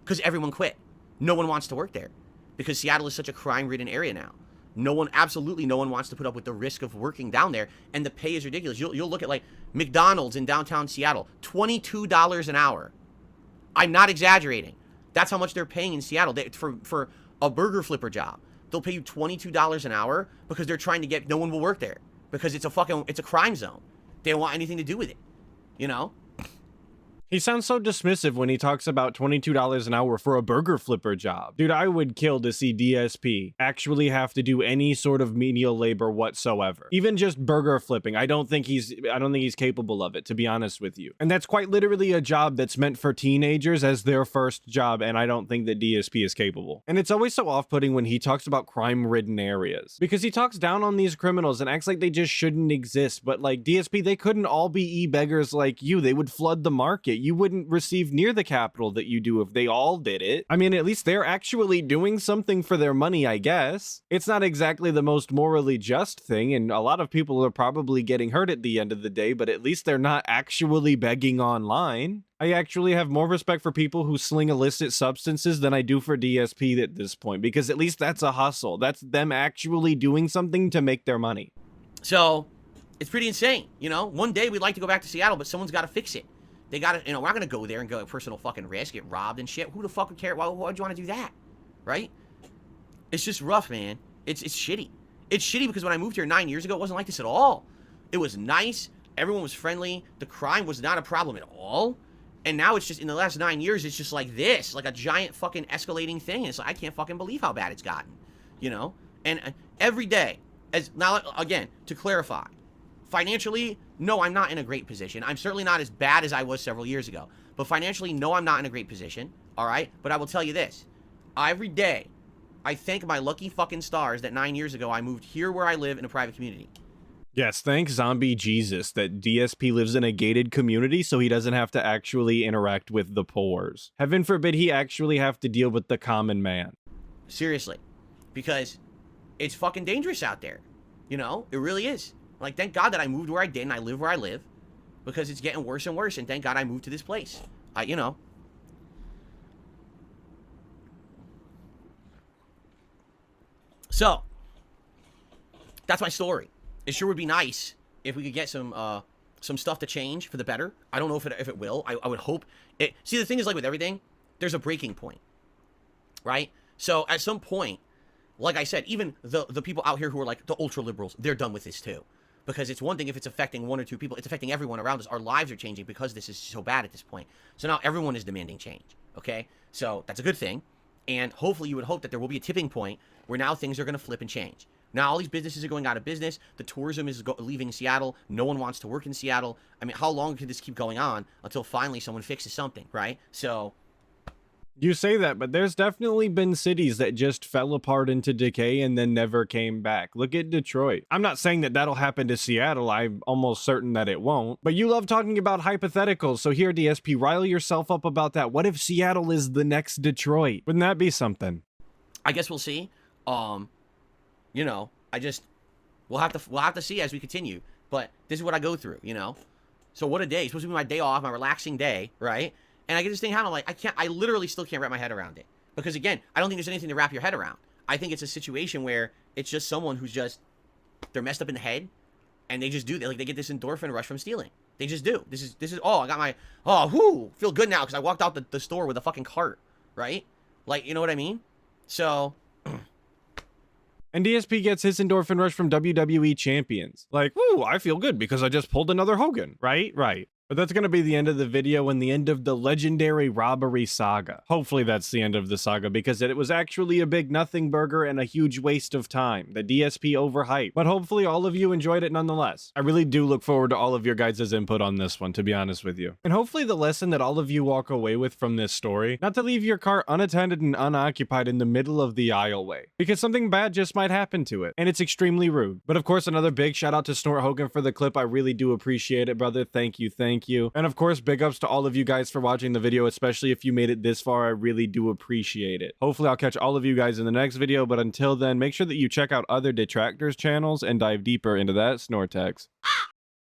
Speaker 3: because everyone quit. No one wants to work there because Seattle is such a crime-ridden area now. Absolutely no one wants to put up with the risk of working down there, and the pay is ridiculous. You'll look at like McDonald's in downtown Seattle, $22 an hour. I'm not exaggerating. That's how much they're paying in Seattle for a burger flipper job. They'll pay you $22 an hour because they're trying to get, no one will work there because it's a crime zone. They don't want anything to do with it, you know?
Speaker 4: He sounds so dismissive when he talks about $22 an hour for a burger flipper job. Dude, I would kill to see DSP actually have to do any sort of menial labor whatsoever. Even just burger flipping, I don't think he's capable of it, to be honest with you. And that's quite literally a job that's meant for teenagers as their first job, and I don't think that DSP is capable. And it's always so off-putting when he talks about crime-ridden areas, because he talks down on these criminals and acts like they just shouldn't exist. But like DSP, they couldn't all be e-beggars like you. They would flood the market. You wouldn't receive near the capital that you do if they all did it. I mean, at least they're actually doing something for their money, I guess. It's not exactly the most morally just thing, and a lot of people are probably getting hurt at the end of the day, but at least they're not actually begging online. I actually have more respect for people who sling illicit substances than I do for DSP at this point, because at least that's a hustle. That's them actually doing something to make their money.
Speaker 3: So, it's pretty insane, you know? One day we'd like to go back to Seattle, but someone's got to fix it. They got to, you know, we're not going to go there and go at personal fucking risk, get robbed and shit. Who the fuck would care? Why would you want to do that? Right? It's just rough, man. It's shitty. It's shitty because when I moved here 9 years ago, it wasn't like this at all. It was nice. Everyone was friendly. The crime was not a problem at all. And now it's just, in the last 9 years, it's just like this. Like a giant fucking escalating thing. And it's like, I can't fucking believe how bad it's gotten. You know? And every day, now, again, to clarify, financially, no, I'm not in a great position. I'm certainly not as bad as I was several years ago. But financially, no, I'm not in a great position. All right? But I will tell you this. Every day, I thank my lucky fucking stars that 9 years ago I moved here where I live in a private community.
Speaker 4: Yes, thank zombie Jesus that DSP lives in a gated community so he doesn't have to actually interact with the poors. Heaven forbid he actually have to deal with the common man.
Speaker 3: Seriously. Because it's fucking dangerous out there. You know? It really is. Like, thank God that I moved where I did and I live where I live, because it's getting worse and worse, and thank God I moved to this place. You know. So, that's my story. It sure would be nice if we could get some stuff to change for the better. I don't know if it will. I would hope it. See, the thing is, like with everything, there's a breaking point, right? So at some point, like I said, even the people out here who are like the ultra liberals, they're done with this too. Because it's one thing if it's affecting one or two people, it's affecting everyone around us. Our lives are changing because this is so bad at this point. So now everyone is demanding change, okay? So that's a good thing. And hopefully you would hope that there will be a tipping point where now things are going to flip and change. Now all these businesses are going out of business. The tourism is leaving Seattle. No one wants to work in Seattle. I mean, how long could this keep going on until finally someone fixes something, right? So...
Speaker 4: You say that, but there's definitely been cities that just fell apart into decay and then never came back. Look at Detroit. I'm not saying that that'll happen to Seattle. I'm almost certain that it won't. But you love talking about hypotheticals, so here, DSP, rile yourself up about that. What if Seattle is the next Detroit? Wouldn't that be something?
Speaker 3: I guess we'll see. You know, we'll have to see as we continue. But this is what I go through, you know? So what a day. It's supposed to be my day off, my relaxing day, right? And I get this thing happen, like, I literally still can't wrap my head around it. Because again, I don't think there's anything to wrap your head around. I think it's a situation where it's just someone who's just, they're messed up in the head, and they just do, they get this endorphin rush from stealing. They just do. This is, oh, I got my, feel good now because I walked out the store with a fucking cart, right? Like, you know what I mean? So...
Speaker 4: And DSP gets his endorphin rush from WWE champions. Like, woo, I feel good because I just pulled another Hogan. Right? Right. But that's going to be the end of the video and the end of the legendary Robbery saga. Hopefully that's the end of the saga because it was actually a big nothing burger and a huge waste of time. The DSP overhyped. But hopefully all of you enjoyed it nonetheless. I really do look forward to all of your guys' input on this one, to be honest with you. And hopefully the lesson that all of you walk away with from this story, not to leave your cart unattended and unoccupied in the middle of the aisleway, because something bad just might happen to it, and it's extremely rude. But of course, another big shout out to Snort Hogan for the clip. I really do appreciate it, brother. Thank you. And of course, big ups to all of you guys for watching the video, especially if you made it this far. I really do appreciate it. Hopefully, I'll catch all of you guys in the next video, but until then, make sure that you check out other detractors channels and dive deeper into that Snortex.